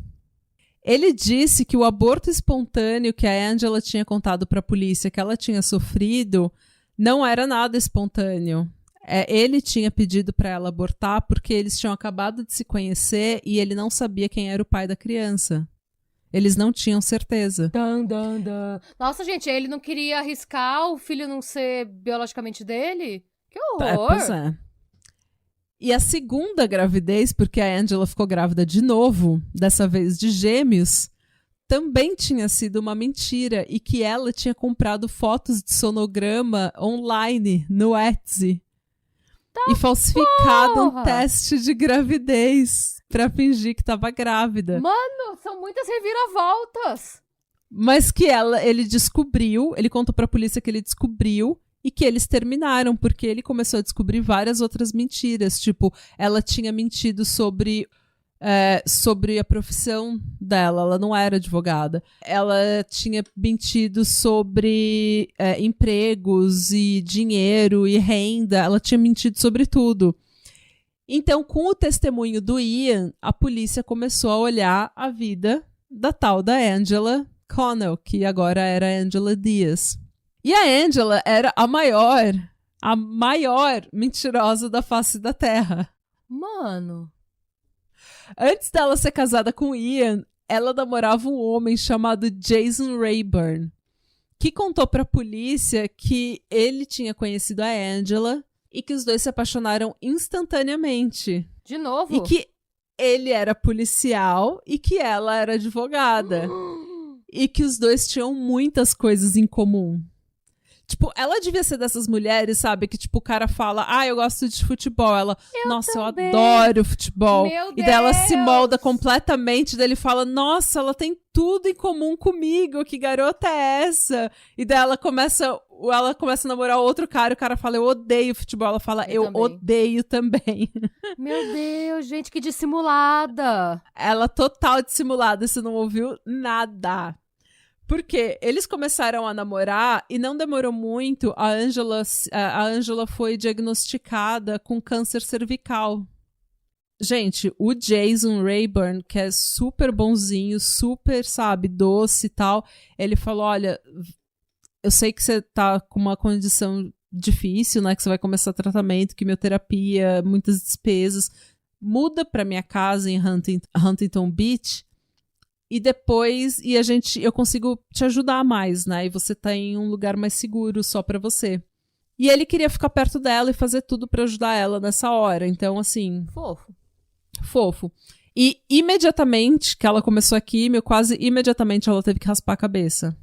Ele disse que o aborto espontâneo que a Angela tinha contado para a polícia que ela tinha sofrido não era nada espontâneo. Ele tinha pedido para ela abortar porque eles tinham acabado de se conhecer e ele não sabia quem era o pai da criança. Eles não tinham certeza. Nossa, gente, ele não queria arriscar o filho não ser biologicamente dele? Que horror! Pois é. E a segunda gravidez, porque a Angela ficou grávida de novo, dessa vez de gêmeos, também tinha sido uma mentira e que ela tinha comprado fotos de sonograma online no Etsy e falsificado um teste de gravidez pra fingir que tava grávida. Mano, são muitas reviravoltas! Mas que ele descobriu, ele contou pra polícia que ele descobriu e que eles terminaram, porque ele começou a descobrir várias outras mentiras. Tipo, ela tinha mentido sobre a profissão dela, ela não era advogada. Ela tinha mentido sobre empregos e dinheiro e renda, ela tinha mentido sobre tudo. Então, com o testemunho do Ian, a polícia começou a olhar a vida da tal da Angela Connell, que agora era a Angela Dias. E a Angela era a maior mentirosa da face da Terra. Mano. Antes dela ser casada com Ian, ela namorava um homem chamado Jason Rayburn, que contou pra polícia que ele tinha conhecido a Angela e que os dois se apaixonaram instantaneamente. De novo? E que ele era policial e que ela era advogada. E que os dois tinham muitas coisas em comum. Tipo, ela devia ser dessas mulheres, sabe? Que, tipo, o cara fala, eu gosto de futebol. Ela, eu adoro futebol. Meu e daí ela se Deus! molda completamente. Daí ele fala, nossa, ela tem tudo em comum comigo. Que garota é essa? E daí ela começa a namorar outro cara. E o cara fala, eu odeio futebol. Ela fala, eu odeio também. Meu Deus, gente, que dissimulada. Ela total dissimulada. Você não ouviu nada. Porque eles começaram a namorar e não demorou muito, a Angela foi diagnosticada com câncer cervical. Gente, o Jason Rayburn, que é super bonzinho, super, sabe, doce e tal, ele falou, olha, eu sei que você tá com uma condição difícil, né, que você vai começar tratamento, quimioterapia, muitas despesas, muda pra minha casa em Huntington Beach, e depois, eu consigo te ajudar mais, né? E você tá em um lugar mais seguro só pra você. E ele queria ficar perto dela e fazer tudo pra ajudar ela nessa hora. Então, assim... Fofo. E imediatamente que ela começou a químio, quase imediatamente ela teve que raspar a cabeça.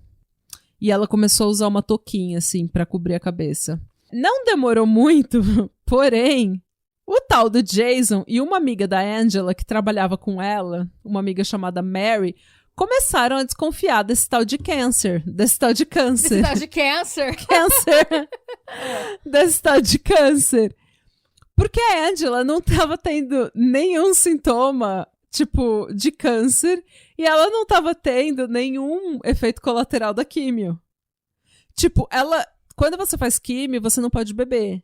E ela começou a usar uma touquinha, assim, pra cobrir a cabeça. Não demorou muito, porém... O tal do Jason e uma amiga da Angela que trabalhava com ela, uma amiga chamada Mary, começaram a desconfiar desse tal de câncer. Desse tal de câncer. Desse tal de câncer. Porque a Angela não estava tendo nenhum sintoma, tipo, de câncer, e ela não estava tendo nenhum efeito colateral da químio. Tipo, quando você faz químio, você não pode beber.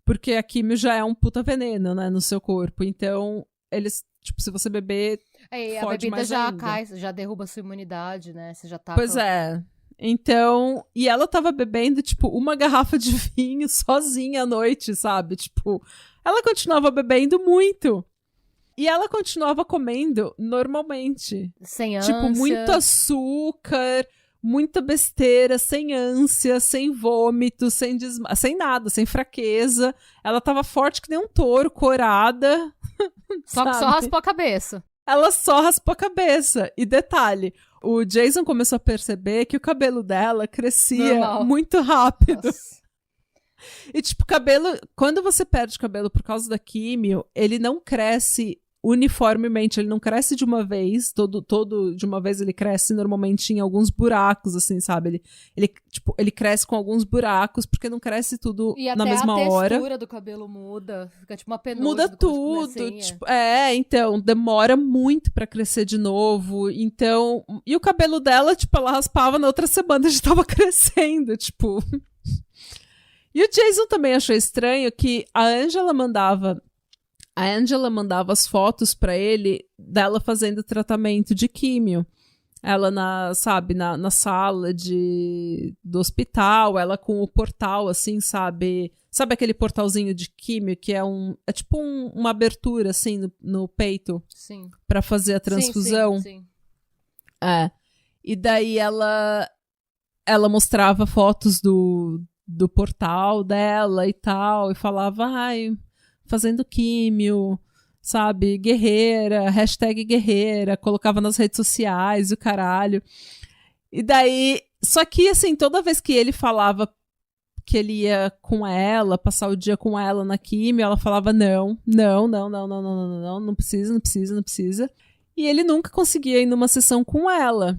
Porque a químio já é um puta veneno, né, no seu corpo. Então, eles, tipo, se você beber... E a fode bebida mais já ainda. cai, já derruba a sua imunidade, né? Você já tá Pois é. Então, e ela tava bebendo, tipo, uma garrafa de vinho sozinha à noite, sabe? Tipo, ela continuava bebendo muito. E ela continuava comendo normalmente. sem ânsia. Tipo, muito açúcar, muita besteira, sem ânsia, sem vômito, sem nada, sem fraqueza. Ela tava forte que nem um touro, corada. Só que só raspou a cabeça. Ela só raspou a cabeça. E detalhe, o Jason começou a perceber que o cabelo dela crescia Normal. muito rápido. Nossa. E tipo, cabelo... Quando você perde cabelo por causa da químio, ele não cresce uniformemente, ele não cresce de uma vez, todo de uma vez ele cresce normalmente em alguns buracos, assim, sabe? Ele cresce com alguns buracos, porque não cresce tudo E na até mesma hora. a textura do cabelo muda, fica tipo uma penugem. Muda tudo, tipo, então, demora muito pra crescer de novo, então, e o cabelo dela, tipo, ela raspava na outra semana já tava crescendo, tipo. E o Jason também achou estranho que a Angela mandava as fotos pra ele dela fazendo tratamento de químio. Ela na sala do hospital, ela com o portal, assim, sabe? Sabe aquele portalzinho de químio que é tipo uma abertura, assim, no peito? Sim. Pra fazer a transfusão? Sim. É. E daí ela mostrava fotos do portal dela e tal, e falava, fazendo químio, sabe, guerreira, #guerreira, colocava nas redes sociais, o caralho. E daí, só que assim, toda vez que ele falava que ele ia com ela, passar o dia com ela na químio, ela falava não precisa. E ele nunca conseguia ir numa sessão com ela.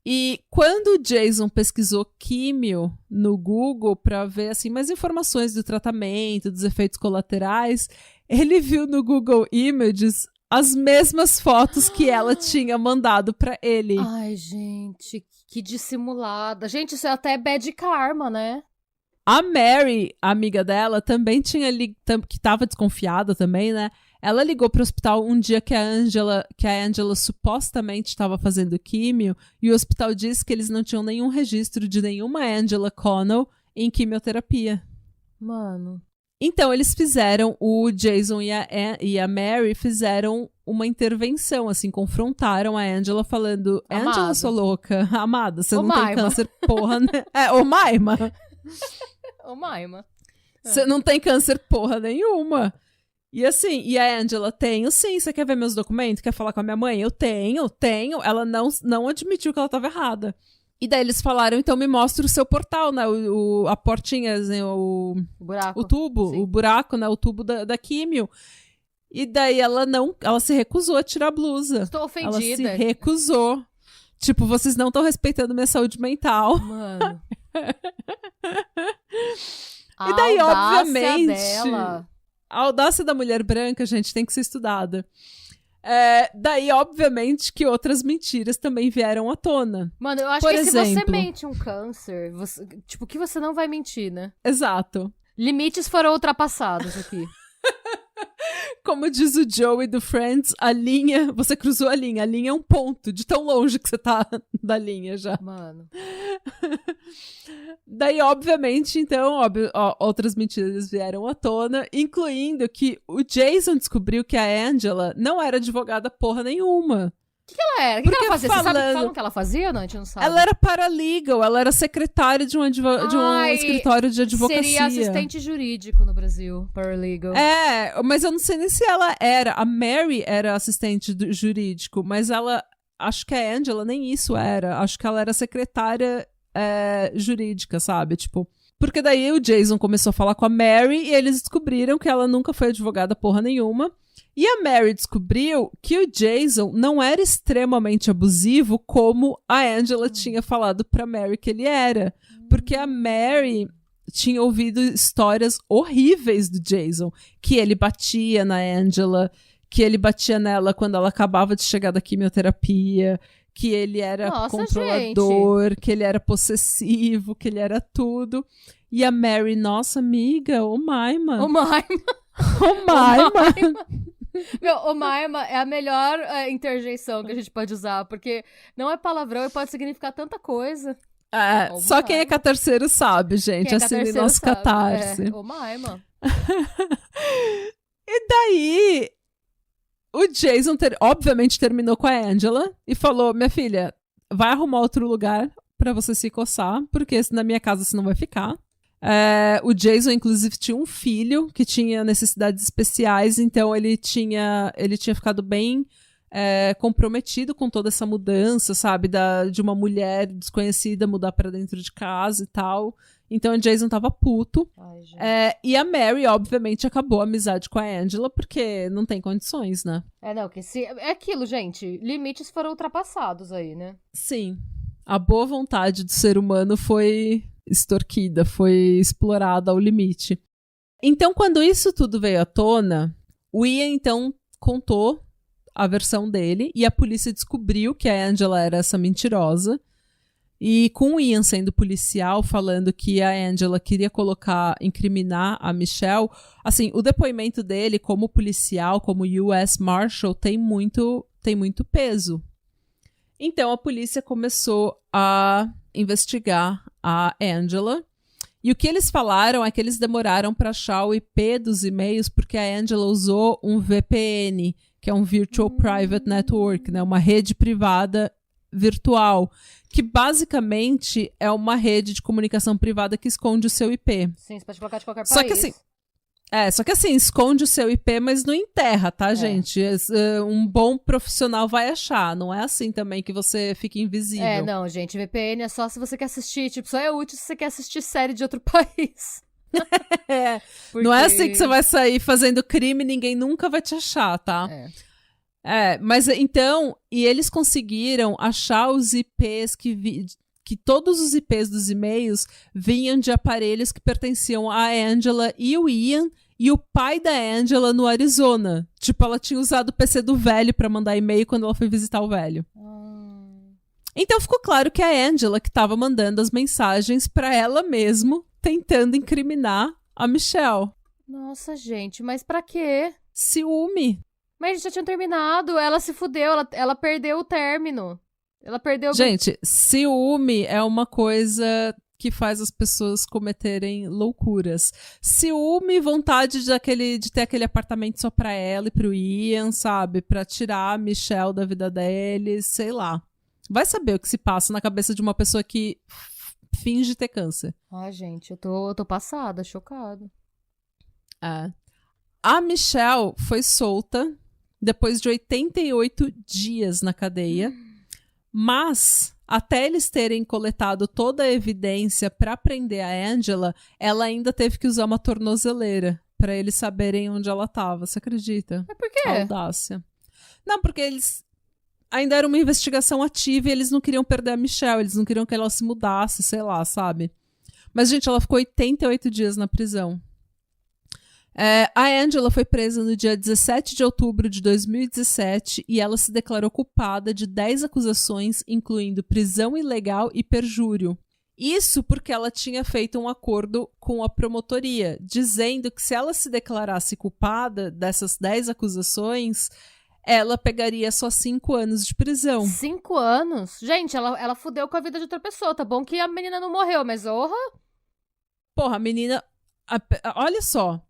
E quando o Jason pesquisou químio no Google para ver assim, mais informações do tratamento, dos efeitos colaterais, ele viu no Google Images as mesmas fotos que ela tinha mandado para ele. Ai, gente, que dissimulada. Gente, isso é até bad karma, né? A Mary, a amiga dela, também tinha que tava desconfiada também, né? Ela ligou pro hospital um dia que a Angela supostamente estava fazendo químio, e o hospital disse que eles não tinham nenhum registro de nenhuma Angela Connell em quimioterapia. Mano. Então, eles fizeram, o Jason e a Mary fizeram uma intervenção, assim, confrontaram a Angela falando, Amada. Angela, sua louca, amada, você Ô, não tem Maima. câncer, porra, né? Ô, Maima. Ô, Maima. Você não tem câncer porra nenhuma. E assim, e a Angela, tenho sim, você quer ver meus documentos? Quer falar com a minha mãe? Eu tenho. Ela não admitiu que ela tava errada. E daí eles falaram, então me mostra o seu portal, né? A portinha, assim, o Buraco. o tubo, Sim. o buraco, né? O tubo da químio. E daí ela se recusou a tirar a blusa. Estou Ela se ofendida. recusou. Tipo, vocês não estão respeitando minha saúde mental. Mano. E daí, A audácia obviamente, dela. a audácia da mulher branca, gente, tem que ser estudada. Daí, obviamente, que outras mentiras também vieram à tona. Mano, eu acho Por que se você exemplo. mente um câncer, tipo, que você não vai mentir, né? Exato. Limites foram ultrapassados aqui. Como diz o Joey do Friends, a linha, você cruzou a linha é um ponto, de tão longe que você tá da linha já. Mano. Daí, obviamente, então, outras mentiras vieram à tona, incluindo que o Jason descobriu que a Angela não era advogada porra nenhuma. O que ela era? O que ela fazia? Você sabe falando- falam o que ela fazia? Não, a gente não sabe. Ela era paralegal, ela era secretária de um Ai, escritório de advocacia. Seria assistente jurídico no Brasil, paralegal. Mas eu não sei nem se ela era. A Mary era assistente jurídico, mas ela. Acho que a Angela nem isso era. Acho que ela era secretária jurídica, sabe? Tipo. Porque daí o Jason começou a falar com a Mary e eles descobriram que ela nunca foi advogada porra nenhuma. E a Mary descobriu que o Jason não era extremamente abusivo como a Angela tinha falado pra Mary que ele era. Porque a Mary tinha ouvido histórias horríveis do Jason. Que ele batia na Angela, que ele batia nela quando ela acabava de chegar da quimioterapia, que ele era Nossa, controlador, que ele era possessivo, que ele era tudo. E a Mary, nossa amiga, ô Maima. Ô, mãe. Ô Maima. Meu, o Maima é a melhor interjeição que a gente pode usar, porque não é palavrão e pode significar tanta coisa. Só quem é catarceiro sabe, gente. Assine nosso Catarse. O Maima. E daí, o Jason, obviamente, terminou com a Angela e falou, minha filha, vai arrumar outro lugar pra você se coçar, porque na minha casa você não vai ficar. O Jason, inclusive, tinha um filho que tinha necessidades especiais, então ele tinha ficado bem comprometido com toda essa mudança, sabe? De uma mulher desconhecida mudar pra dentro de casa e tal. Então o Jason tava puto. Ai, e a Mary, obviamente, acabou a amizade com a Angela, porque não tem condições, né? É aquilo, gente. Limites foram ultrapassados aí, né? Sim. A boa vontade do ser humano foi extorquida, foi explorada ao limite. Então, quando isso tudo veio à tona, o Ian, então, contou a versão dele e a polícia descobriu que a Angela era essa mentirosa. E com o Ian sendo policial, falando que a Angela queria incriminar a Michelle, assim, o depoimento dele como policial, como US Marshal, tem muito peso. Então a polícia começou a investigar a Angela. E o que eles falaram é que eles demoraram para achar o IP dos e-mails porque a Angela usou um VPN, que é um Virtual Private Network, né? Uma rede privada virtual, que basicamente é uma rede de comunicação privada que esconde o seu IP. Sim, você pode colocar de qualquer país. Só que assim, esconde o seu IP, mas não enterra, tá, gente? Um bom profissional vai achar. Não é assim também que você fica invisível. Não, gente. VPN é só se você quer assistir. Tipo, só é útil se você quer assistir série de outro país. Porque... Não é assim que você vai sair fazendo crime e ninguém nunca vai te achar, tá? Mas então... E eles conseguiram achar os IPs que todos os IPs dos e-mails vinham de aparelhos que pertenciam a Angela e o Ian e o pai da Angela no Arizona. Tipo, ela tinha usado o PC do velho pra mandar e-mail quando ela foi visitar o velho. Então ficou claro que é a Angela que tava mandando as mensagens pra ela mesmo, tentando incriminar a Michelle. Nossa, gente, mas pra quê? Ciúme. Mas eles já tinham terminado, ela se fudeu, ela perdeu o término. Ela perdeu... Gente, ciúme é uma coisa que faz as pessoas cometerem loucuras. Ciúme, vontade de ter aquele apartamento só pra ela e pro Ian, sabe? Pra tirar a Michelle da vida deles, sei lá. Vai saber o que se passa na cabeça de uma pessoa que finge ter câncer. Ai, gente, eu tô passada, chocada. A Michelle foi solta depois de 88 dias na cadeia. Mas, até eles terem coletado toda a evidência pra prender a Angela, ela ainda teve que usar uma tornozeleira pra eles saberem onde ela tava. Você acredita? Mas por quê? A audácia. Não, porque eles... Ainda era uma investigação ativa e eles não queriam perder a Michelle. Eles não queriam que ela se mudasse, sei lá, sabe? Mas, gente, ela ficou 88 dias na prisão. A Angela foi presa no dia 17 de outubro de 2017 e ela se declarou culpada de 10 acusações, incluindo prisão ilegal e perjúrio. Isso porque ela tinha feito um acordo com a promotoria, dizendo que se ela se declarasse culpada dessas 10 acusações, ela pegaria só 5 anos de prisão. 5 anos? Gente, ela fudeu com a vida de outra pessoa. Tá bom que a menina não morreu, mas Porra, a menina... Olha só.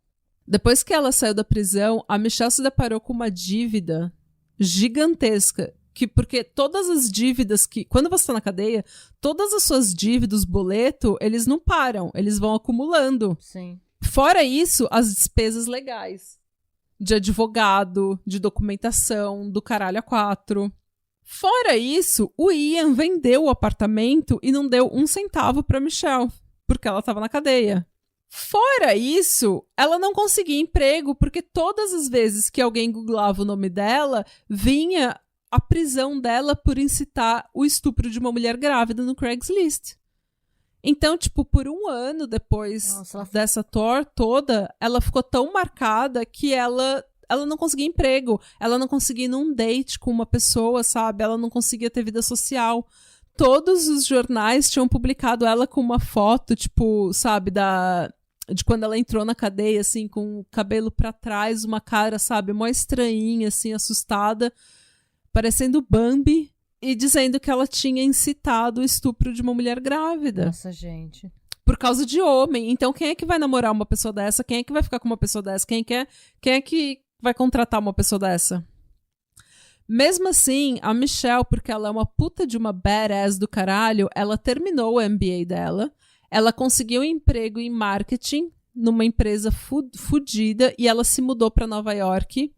Depois que ela saiu da prisão, a Michelle se deparou com uma dívida gigantesca. Porque todas as dívidas que... Quando você tá na cadeia, todas as suas dívidas, boleto, eles não param. Eles vão acumulando. Sim. Fora isso, as despesas legais. De advogado, de documentação, do caralho a 4. Fora isso, o Ian vendeu o apartamento e não deu 1 centavo pra Michelle. Porque ela tava na cadeia. Fora isso, ela não conseguia emprego, porque todas as vezes que alguém googlava o nome dela, vinha a prisão dela por incitar o estupro de uma mulher grávida no Craigslist. Então, tipo, por 1 ano depois dessa tour toda, ela ficou tão marcada que ela não conseguia emprego, ela não conseguia ir num date com uma pessoa, sabe? Ela não conseguia ter vida social. Todos os jornais tinham publicado ela com uma foto, tipo, sabe, de quando ela entrou na cadeia, assim, com o cabelo pra trás, uma cara, sabe, mó estranhinha, assim, assustada, parecendo Bambi, e dizendo que ela tinha incitado o estupro de uma mulher grávida. Nossa, gente. Por causa de homem. Então, quem é que vai namorar uma pessoa dessa? Quem é que vai ficar com uma pessoa dessa? Quem é que vai contratar uma pessoa dessa? Mesmo assim, a Michelle, porque ela é uma puta de uma badass do caralho, ela terminou o MBA dela, ela conseguiu um emprego em marketing numa empresa fudida e ela se mudou pra Nova York,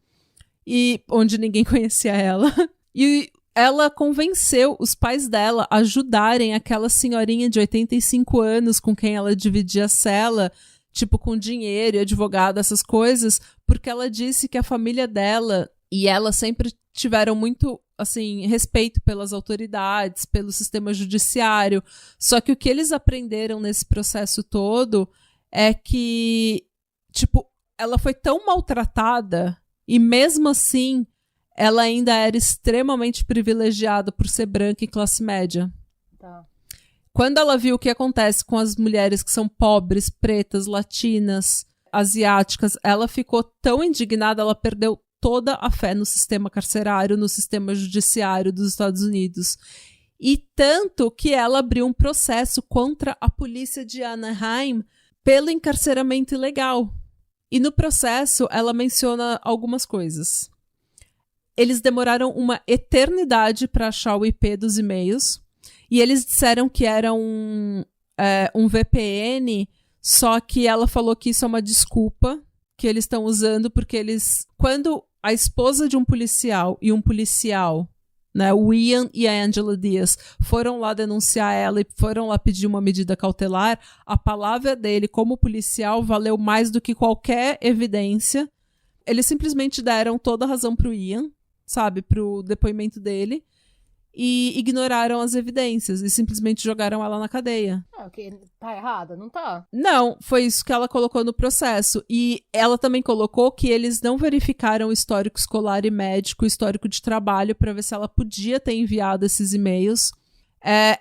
onde ninguém conhecia ela. E ela convenceu os pais dela a ajudarem aquela senhorinha de 85 anos com quem ela dividia a cela, tipo, com dinheiro e advogado, essas coisas, porque ela disse que a família dela e ela sempre tiveram muito, assim, respeito pelas autoridades, pelo sistema judiciário. Só que o que eles aprenderam nesse processo todo é que, tipo, ela foi tão maltratada e mesmo assim ela ainda era extremamente privilegiada por ser branca e classe média. Tá. Quando ela viu o que acontece com as mulheres que são pobres, pretas, latinas, asiáticas, ela ficou tão indignada, ela perdeu toda a fé no sistema carcerário, no sistema judiciário dos Estados Unidos. E tanto que ela abriu um processo contra a polícia de Anaheim pelo encarceramento ilegal. E no processo, ela menciona algumas coisas. Eles demoraram uma eternidade para achar o IP dos e-mails. E eles disseram que era um VPN, só que ela falou que isso é uma desculpa que eles estão usando, porque eles... Quando a esposa de um policial e um policial, né, o Ian e a Angela Diaz, foram lá denunciar ela e foram lá pedir uma medida cautelar, a palavra dele como policial valeu mais do que qualquer evidência. Eles simplesmente deram toda a razão pro Ian, sabe, pro depoimento dele, e ignoraram as evidências e simplesmente jogaram ela na cadeia. Ok, tá errada? Não tá? Não, foi isso que ela colocou no processo. E ela também colocou que eles não verificaram o histórico escolar e médico, o histórico de trabalho, para ver se ela podia ter enviado esses e-mails.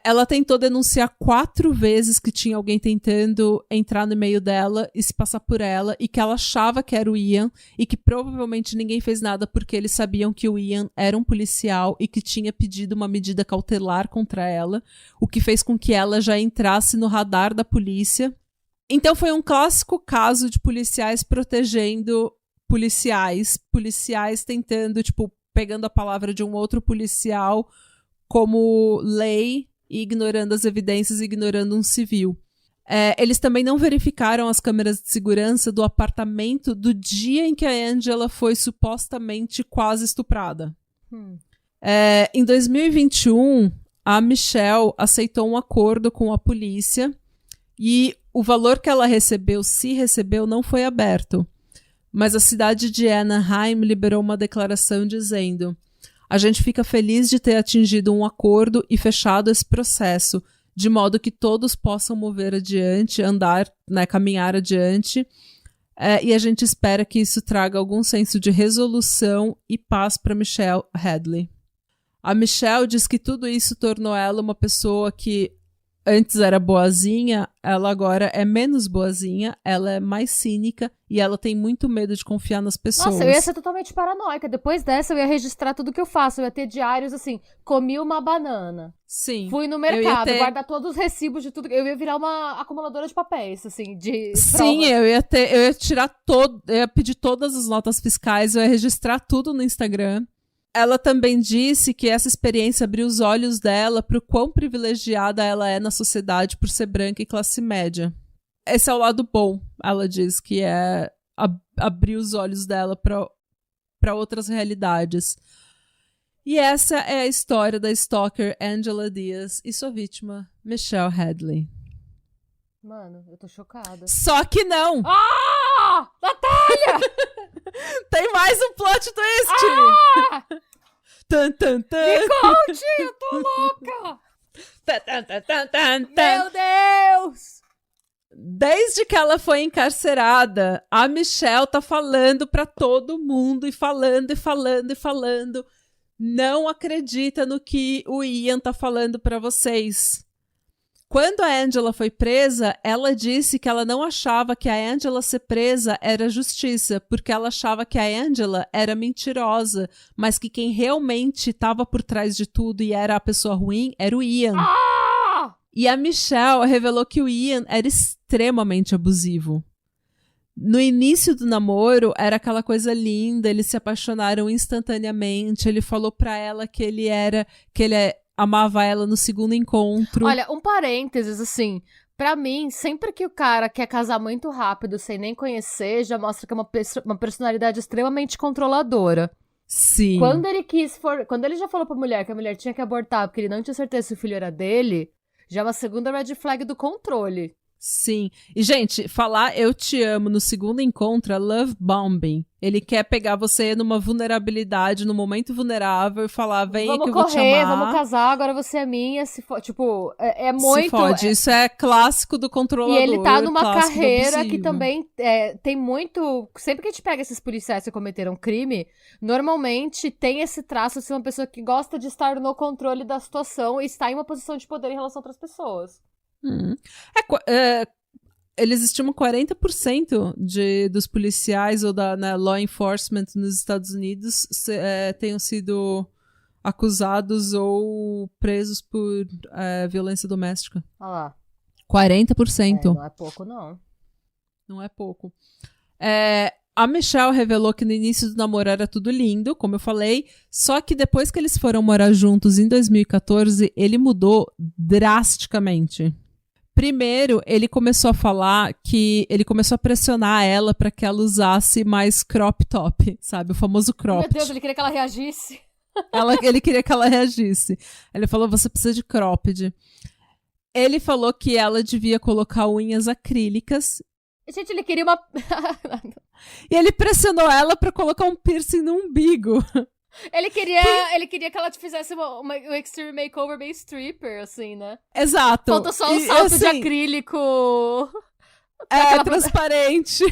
Ela tentou denunciar 4 vezes que tinha alguém tentando entrar no e-mail dela e se passar por ela, e que ela achava que era o Ian, e que provavelmente ninguém fez nada porque eles sabiam que o Ian era um policial e que tinha pedido uma medida cautelar contra ela, o que fez com que ela já entrasse no radar da polícia. Então foi um clássico caso de policiais protegendo policiais tentando, tipo, pegando a palavra de um outro policial como lei, e ignorando as evidências, ignorando um civil. Eles também não verificaram as câmeras de segurança do apartamento do dia em que a Angela foi supostamente quase estuprada. Em 2021, a Michelle aceitou um acordo com a polícia e o valor que ela recebeu, se recebeu, não foi aberto. Mas a cidade de Anaheim liberou uma declaração dizendo: a gente fica feliz de ter atingido um acordo e fechado esse processo, de modo que todos possam mover adiante, andar, né, caminhar adiante, e a gente espera que isso traga algum senso de resolução e paz para Michelle Hadley. A Michelle diz que tudo isso tornou ela uma pessoa que antes era boazinha, ela agora é menos boazinha, ela é mais cínica e ela tem muito medo de confiar nas pessoas. Nossa, eu ia ser totalmente paranoica. Depois dessa, eu ia registrar tudo que eu faço. Eu ia ter diários assim, comi uma banana. Sim. Fui no mercado, guardar todos os recibos de tudo. Eu ia virar uma acumuladora de papéis, assim, de Sim, provas. eu ia tirar eu ia pedir todas as notas fiscais, eu ia registrar tudo no Instagram. Ela também disse que essa experiência abriu os olhos dela para o quão privilegiada ela é na sociedade por ser branca e classe média. Esse é o lado bom, ela diz, que é abrir os olhos dela para outras realidades. E essa é a história da stalker Angela Diaz e sua vítima, Michelle Hadley. Mano, eu tô chocada. Só que não! Ah! Natália! Tem mais um plot twist! Ah! Tan, tan, tan. Me conte! Eu tô louca! Tan, tan, tan, tan, tan. Meu Deus! Desde que ela foi encarcerada, a Michelle tá falando pra todo mundo e falando. Não acredita no que o Ian tá falando pra vocês. Quando a Angela foi presa, ela disse que ela não achava que a Angela ser presa era justiça, porque ela achava que a Angela era mentirosa, mas que quem realmente estava por trás de tudo e era a pessoa ruim era o Ian. E a Michelle revelou que o Ian era extremamente abusivo. No início do namoro, era aquela coisa linda, eles se apaixonaram instantaneamente, ele falou pra ela que ele amava ela no segundo encontro. Olha, um parênteses, assim, pra mim, sempre que o cara quer casar muito rápido, sem nem conhecer, já mostra que é uma personalidade extremamente controladora. Sim. Quando ele já falou pra mulher que a mulher tinha que abortar porque ele não tinha certeza se o filho era dele, já é uma segunda red flag do controle. Sim. E, gente, falar eu te amo no segundo encontro é love bombing. Ele quer pegar você numa vulnerabilidade, num momento vulnerável e falar, vem que eu vou te amar. Vamos casar, agora você é minha. Tipo, é muito... Se fode. Isso é clássico do controlador. E ele tá numa carreira que também tem muito... Sempre que a gente pega esses policiais que cometeram crime, normalmente tem esse traço de ser uma pessoa que gosta de estar no controle da situação e está em uma posição de poder em relação a outras pessoas. Eles estimam 40% dos policiais ou da law enforcement nos Estados Unidos tenham sido acusados ou presos por violência doméstica. Olha lá. 40%. Não é pouco, não. Não é pouco. A Michelle revelou que no início do namoro era tudo lindo, como eu falei, só que depois que eles foram morar juntos em 2014, ele mudou drasticamente. Primeiro, ele começou a falar que ele começou a pressionar ela pra que ela usasse mais crop top, sabe? O famoso cropped. Meu Deus, ele queria que ela reagisse. Ele queria que ela reagisse. Ele falou, você precisa de cropped. Ele falou que ela devia colocar unhas acrílicas. Gente, ele queria uma... E ele pressionou ela pra colocar um piercing no umbigo. Ele queria que ela te fizesse um extreme makeover meio stripper, assim, né? Exato. Falta só um salto de acrílico. Transparente.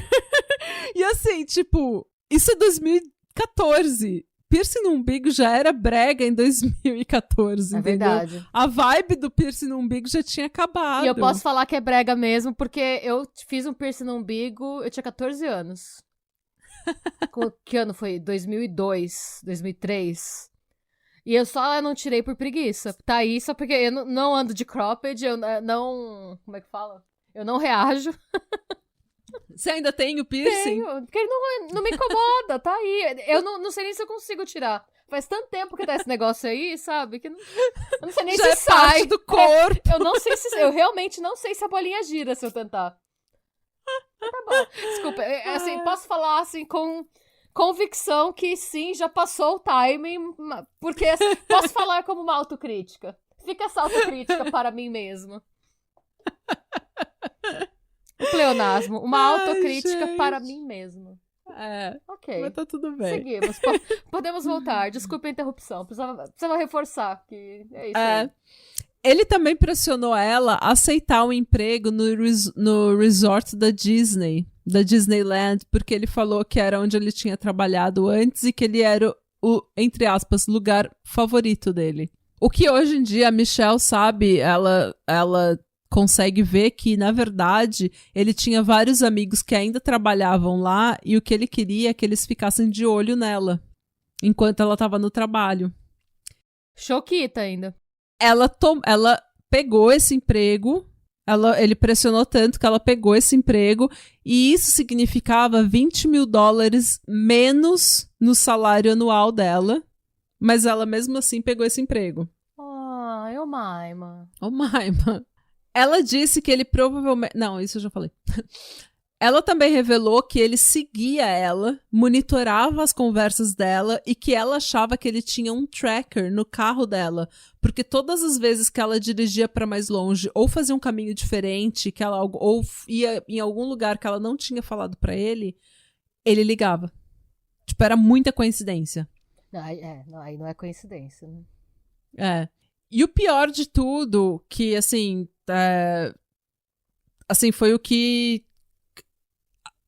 E assim, tipo, isso é 2014. Piercing no umbigo já era brega em 2014, é entendeu? Verdade. A vibe do piercing no umbigo já tinha acabado. E eu posso falar que é brega mesmo, porque eu fiz um piercing no umbigo, eu tinha 14 anos. Que ano foi? 2002, 2003. E eu só não tirei por preguiça. Tá aí só porque eu não ando de cropped, eu não... Como é que fala? Eu não reajo. Você ainda tem o piercing? Tenho, porque ele não me incomoda, tá aí. Eu não sei nem se eu consigo tirar. Faz tanto tempo que tá esse negócio aí, sabe? Que eu não sei nem já se sai. Parte do corpo. Eu não sei se... Eu realmente não sei se a bolinha gira se eu tentar. Tá bom. Desculpa, assim, posso falar assim com convicção que sim, já passou o timing, porque posso falar como uma autocrítica. Fica essa autocrítica para mim mesma. O pleonasmo, uma autocrítica para mim mesma. Ok. Mas tá tudo bem. Seguimos. Podemos voltar. Desculpa a interrupção. Precisava reforçar que é isso aí. Ele também pressionou ela a aceitar um emprego no resort da Disneyland, porque ele falou que era onde ele tinha trabalhado antes e que ele era o, entre aspas, lugar favorito dele. O que hoje em dia a Michelle sabe, ela consegue ver que, na verdade, ele tinha vários amigos que ainda trabalhavam lá e o que ele queria é que eles ficassem de olho nela, enquanto ela estava no trabalho. Choquita ainda. Ela pegou esse emprego, ele pressionou tanto que ela pegou esse emprego e isso significava $20 mil menos no salário anual dela, mas ela mesmo assim pegou esse emprego. Ô Maima. Ô Maima. Ela disse que ele provavelmente... Não, isso eu já falei. Ela também revelou que ele seguia ela, monitorava as conversas dela e que ela achava que ele tinha um tracker no carro dela, porque todas as vezes que ela dirigia para mais longe ou fazia um caminho diferente, ou ia em algum lugar que ela não tinha falado para ele ligava. Tipo, era muita coincidência. Aí não é coincidência, né? E o pior de tudo, que assim, foi o que...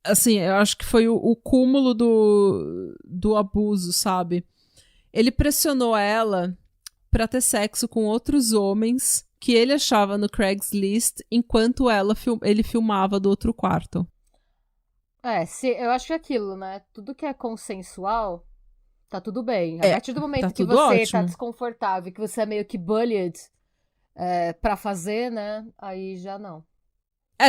Assim, eu acho que foi o cúmulo do abuso, sabe? Ele pressionou ela pra ter sexo com outros homens que ele achava no Craigslist enquanto ele filmava do outro quarto. Eu acho que é aquilo, né? Tudo que é consensual, tá tudo bem. A partir do momento tá que tudo você ótimo. tá desconfortável, que você é meio que bullied pra fazer, né? Aí já não.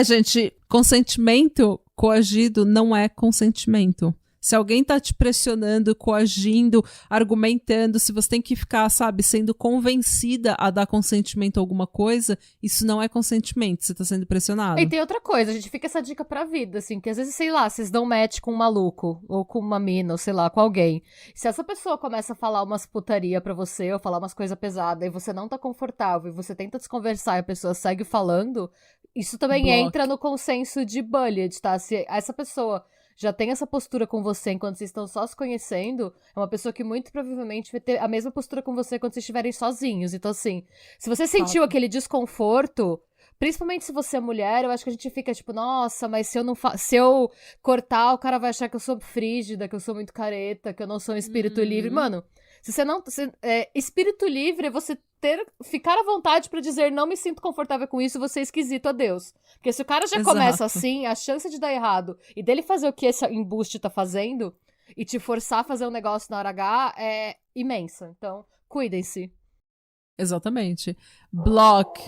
Gente, consentimento coagido não é consentimento. Se alguém tá te pressionando, coagindo, argumentando, se você tem que ficar, sabe, sendo convencida a dar consentimento a alguma coisa, isso não é consentimento, você tá sendo pressionado. E tem outra coisa, a gente fica essa dica pra vida, assim, que às vezes, sei lá, vocês dão match com um maluco, ou com uma mina, ou sei lá, com alguém. Se essa pessoa começa a falar umas putaria pra você, ou falar umas coisas pesadas, e você não tá confortável, e você tenta desconversar e a pessoa segue falando, isso também entra no consenso de bullied, tá? Se essa pessoa já tem essa postura com você enquanto vocês estão só se conhecendo, é uma pessoa que muito provavelmente vai ter a mesma postura com você quando vocês estiverem sozinhos. Então, assim, se você sentiu aquele desconforto, principalmente se você é mulher, eu acho que a gente fica tipo, nossa, mas se eu cortar, o cara vai achar que eu sou frígida, que eu sou muito careta, que eu não sou um espírito livre. Mano, se você não... espírito livre é você ficar à vontade pra dizer não me sinto confortável com isso, você é esquisito a Deus. Porque se o cara já começa assim, a chance de dar errado e dele fazer o que esse embuste tá fazendo e te forçar a fazer um negócio na hora H é imensa. Então, cuidem-se. Exatamente. Block.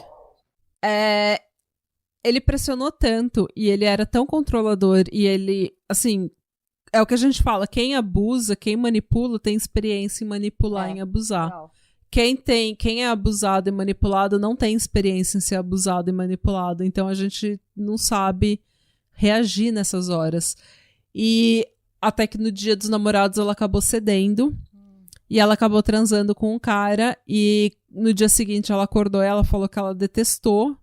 Ele pressionou tanto e ele era tão controlador e ele, assim, é o que a gente fala, quem abusa, quem manipula, tem experiência em manipular, em abusar. Legal. Quem é abusado e manipulado não tem experiência em ser abusado e manipulado, então a gente não sabe reagir nessas horas. E até que no dia dos namorados ela acabou cedendo e ela acabou transando com um cara e no dia seguinte ela acordou e ela falou que ela detestou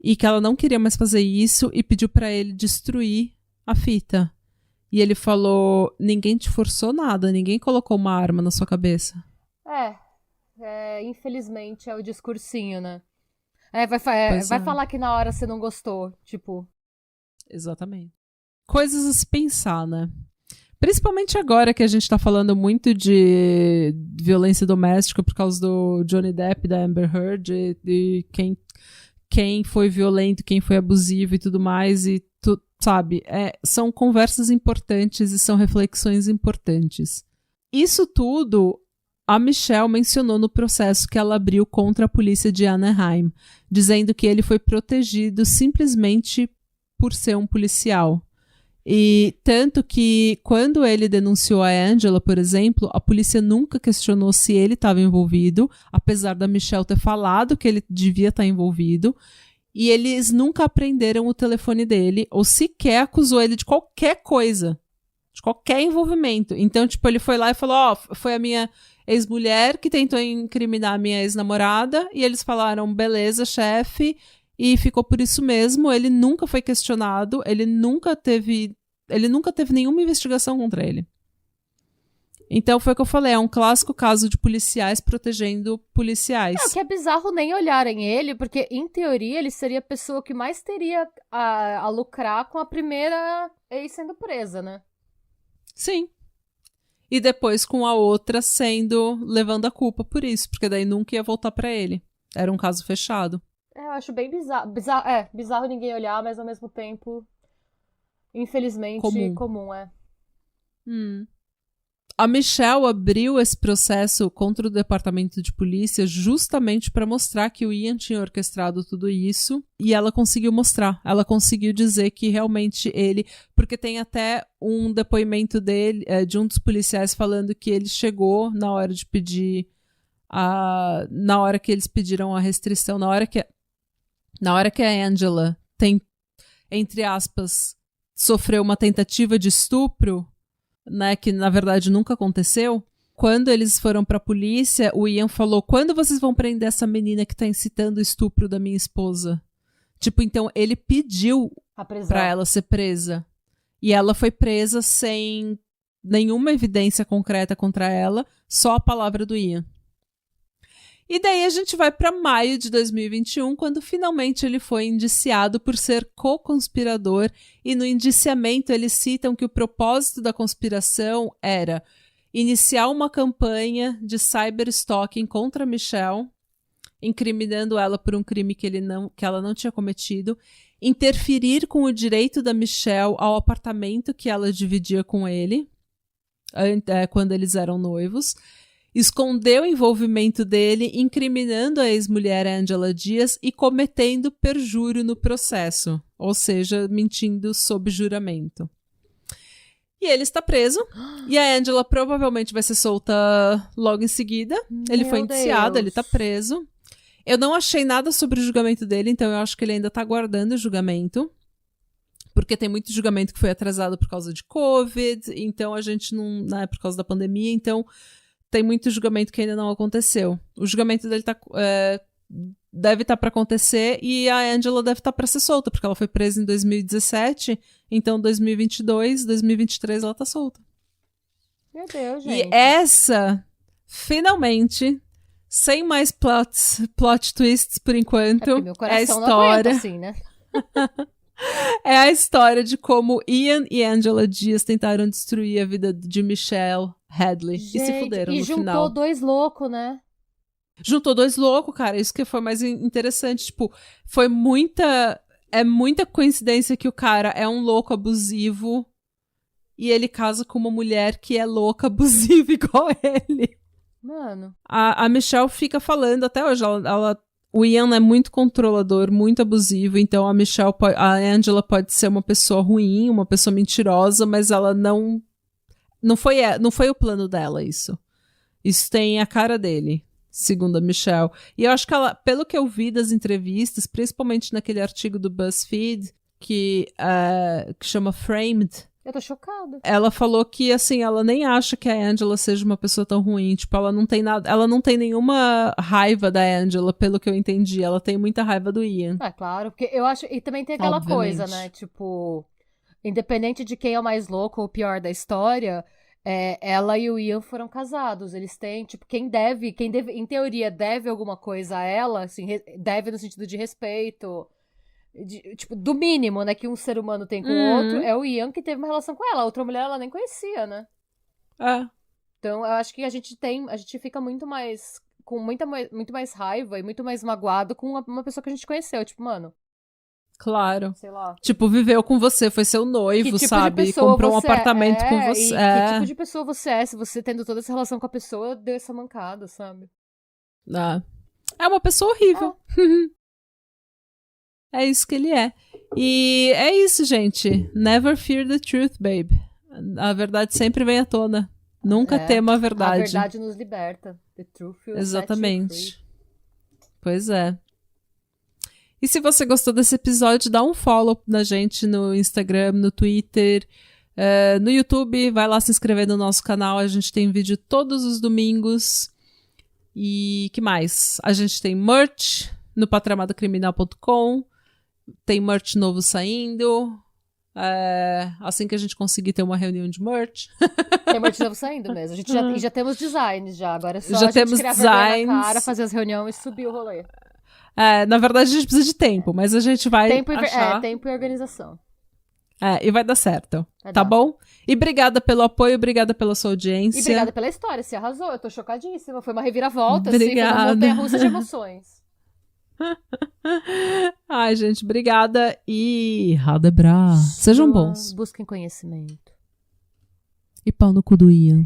e que ela não queria mais fazer isso e pediu pra ele destruir a fita. E ele falou, ninguém te forçou nada, ninguém colocou uma arma na sua cabeça. Infelizmente é o discursinho, né? Vai falar que na hora você não gostou, tipo... Exatamente. Coisas a se pensar, né? Principalmente agora que a gente tá falando muito de violência doméstica por causa do Johnny Depp, da Amber Heard, de quem foi violento, quem foi abusivo e tudo mais, e sabe, são conversas importantes e são reflexões importantes. Isso tudo a Michelle mencionou no processo que ela abriu contra a polícia de Anaheim, dizendo que ele foi protegido simplesmente por ser um policial. E tanto que quando ele denunciou a Angela, por exemplo, a polícia nunca questionou se ele estava envolvido, apesar da Michelle ter falado que ele devia estar envolvido, e eles nunca apreenderam o telefone dele, ou sequer acusou ele de qualquer coisa, de qualquer envolvimento. Então, tipo, ele foi lá e falou, foi a minha ex-mulher que tentou incriminar a minha ex-namorada, e eles falaram, beleza, chefe, e ficou por isso mesmo. Ele nunca foi questionado, ele nunca teve nenhuma investigação contra ele. Então foi o que eu falei, é um clássico caso de policiais protegendo policiais. O que é bizarro nem olharem ele, porque em teoria ele seria a pessoa que mais teria a lucrar com a primeira ex sendo presa, né? Sim. E depois com a outra levando a culpa por isso, porque daí nunca ia voltar pra ele. Era um caso fechado. Eu acho bem bizarro. Bizarro ninguém olhar, mas ao mesmo tempo, infelizmente, comum A Michelle abriu esse processo contra o departamento de polícia justamente para mostrar que o Ian tinha orquestrado tudo isso, e ela conseguiu mostrar. Ela conseguiu dizer que realmente ele... Porque tem até um depoimento dele, de um dos policiais, falando que ele chegou na hora de pedir... na hora que eles pediram a restrição, na hora que a Angela tem, entre aspas, sofreu uma tentativa de estupro, né, que na verdade nunca aconteceu, quando eles foram pra polícia, o Ian falou, quando vocês vão prender essa menina que tá incitando o estupro da minha esposa? Tipo, então ele pediu pra ela ser presa. E ela foi presa sem nenhuma evidência concreta contra ela, só a palavra do Ian. E daí a gente vai para maio de 2021, quando finalmente ele foi indiciado por ser co-conspirador, e no indiciamento eles citam que o propósito da conspiração era iniciar uma campanha de cyberstalking contra a Michelle, incriminando ela por um crime que ela não tinha cometido, interferir com o direito da Michelle ao apartamento que ela dividia com ele, quando eles eram noivos, esconder o envolvimento dele, incriminando a ex-mulher Angela Diaz e cometendo perjúrio no processo, ou seja, mentindo sob juramento. E ele está preso, e a Angela provavelmente vai ser solta logo em seguida. Ele foi indiciado, ele está preso. Eu não achei nada sobre o julgamento dele, então eu acho que ele ainda tá aguardando o julgamento. Porque tem muito julgamento que foi atrasado por causa de Covid, então a gente não... Né, por causa da pandemia, então tem muito julgamento que ainda não aconteceu. O julgamento dele deve estar para acontecer e a Angela deve estar para ser solta, porque ela foi presa em 2017, então 2022, 2023 ela tá solta. Meu Deus, gente. E essa, finalmente... Sem mais plot twists, por enquanto, meu coração é a história. Não assim, né? É a história de como Ian e Angela Diaz tentaram destruir a vida de Michelle Hadley. Gente, e se fuderam no final. E juntou dois loucos, né? Juntou dois loucos, cara. Isso que foi mais interessante. Tipo, foi muita... É muita coincidência que o cara é um louco abusivo e ele casa com uma mulher que é louca abusiva igual ele. Mano. A Michelle fica falando até hoje, o Ian é muito controlador, muito abusivo, então a Angela pode ser uma pessoa ruim, uma pessoa mentirosa, mas ela não foi o plano dela isso. Isso tem a cara dele, segundo a Michelle. E eu acho que ela, pelo que eu vi das entrevistas, principalmente naquele artigo do BuzzFeed, que chama Framed, eu tô chocada. Ela falou que, assim, ela nem acha que a Angela seja uma pessoa tão ruim. Tipo, ela não tem nenhuma raiva da Angela, pelo que eu entendi. Ela tem muita raiva do Ian. Claro, porque eu acho... E também tem aquela coisa, né? Tipo, independente de quem é o mais louco ou o pior da história, ela e o Ian foram casados. Eles têm, tipo, quem deve, em teoria, deve alguma coisa a ela, assim, deve no sentido de respeito... tipo, do mínimo, né, que um ser humano tem com o outro, é o Ian que teve uma relação com ela. A outra mulher ela nem conhecia, né? Então, eu acho que a gente fica muito mais, com muito mais raiva e muito mais magoado com uma pessoa que a gente conheceu. Tipo, mano... Claro. Sei lá. Tipo, viveu com você, foi seu noivo, tipo sabe? Comprou um apartamento com você. Que tipo de pessoa você é? Se você tendo toda essa relação com a pessoa, deu essa mancada, sabe? É uma pessoa horrível. É isso que ele é. E é isso, gente. Never fear the truth, babe. A verdade sempre vem à tona. Nunca tema a verdade. A verdade nos liberta. The truth will Exatamente. set you free. Pois é. E se você gostou desse episódio, dá um follow na gente no Instagram, no Twitter, no YouTube. Vai lá se inscrever no nosso canal. A gente tem vídeo todos os domingos. E que mais? A gente tem merch no patramadocriminal.com. Tem merch novo saindo. Assim que a gente conseguir ter uma reunião de merch. Tem merch novo saindo mesmo. A gente já temos designs já. Agora é só já a gente temos criar designs. na cara, fazer as reuniões e subir o rolê. Na verdade, a gente precisa de tempo, mas a gente vai achar... tempo e organização. E vai dar certo. Tá bom? E obrigada pelo apoio, obrigada pela sua audiência. E obrigada pela história, você arrasou. Eu tô chocadíssima. Foi uma reviravolta, obrigada. Assim, foi uma montanha-russa de emoções. Ai, gente, obrigada e Radebra. Sejam bons. Busquem conhecimento. E pau no cu do Ian.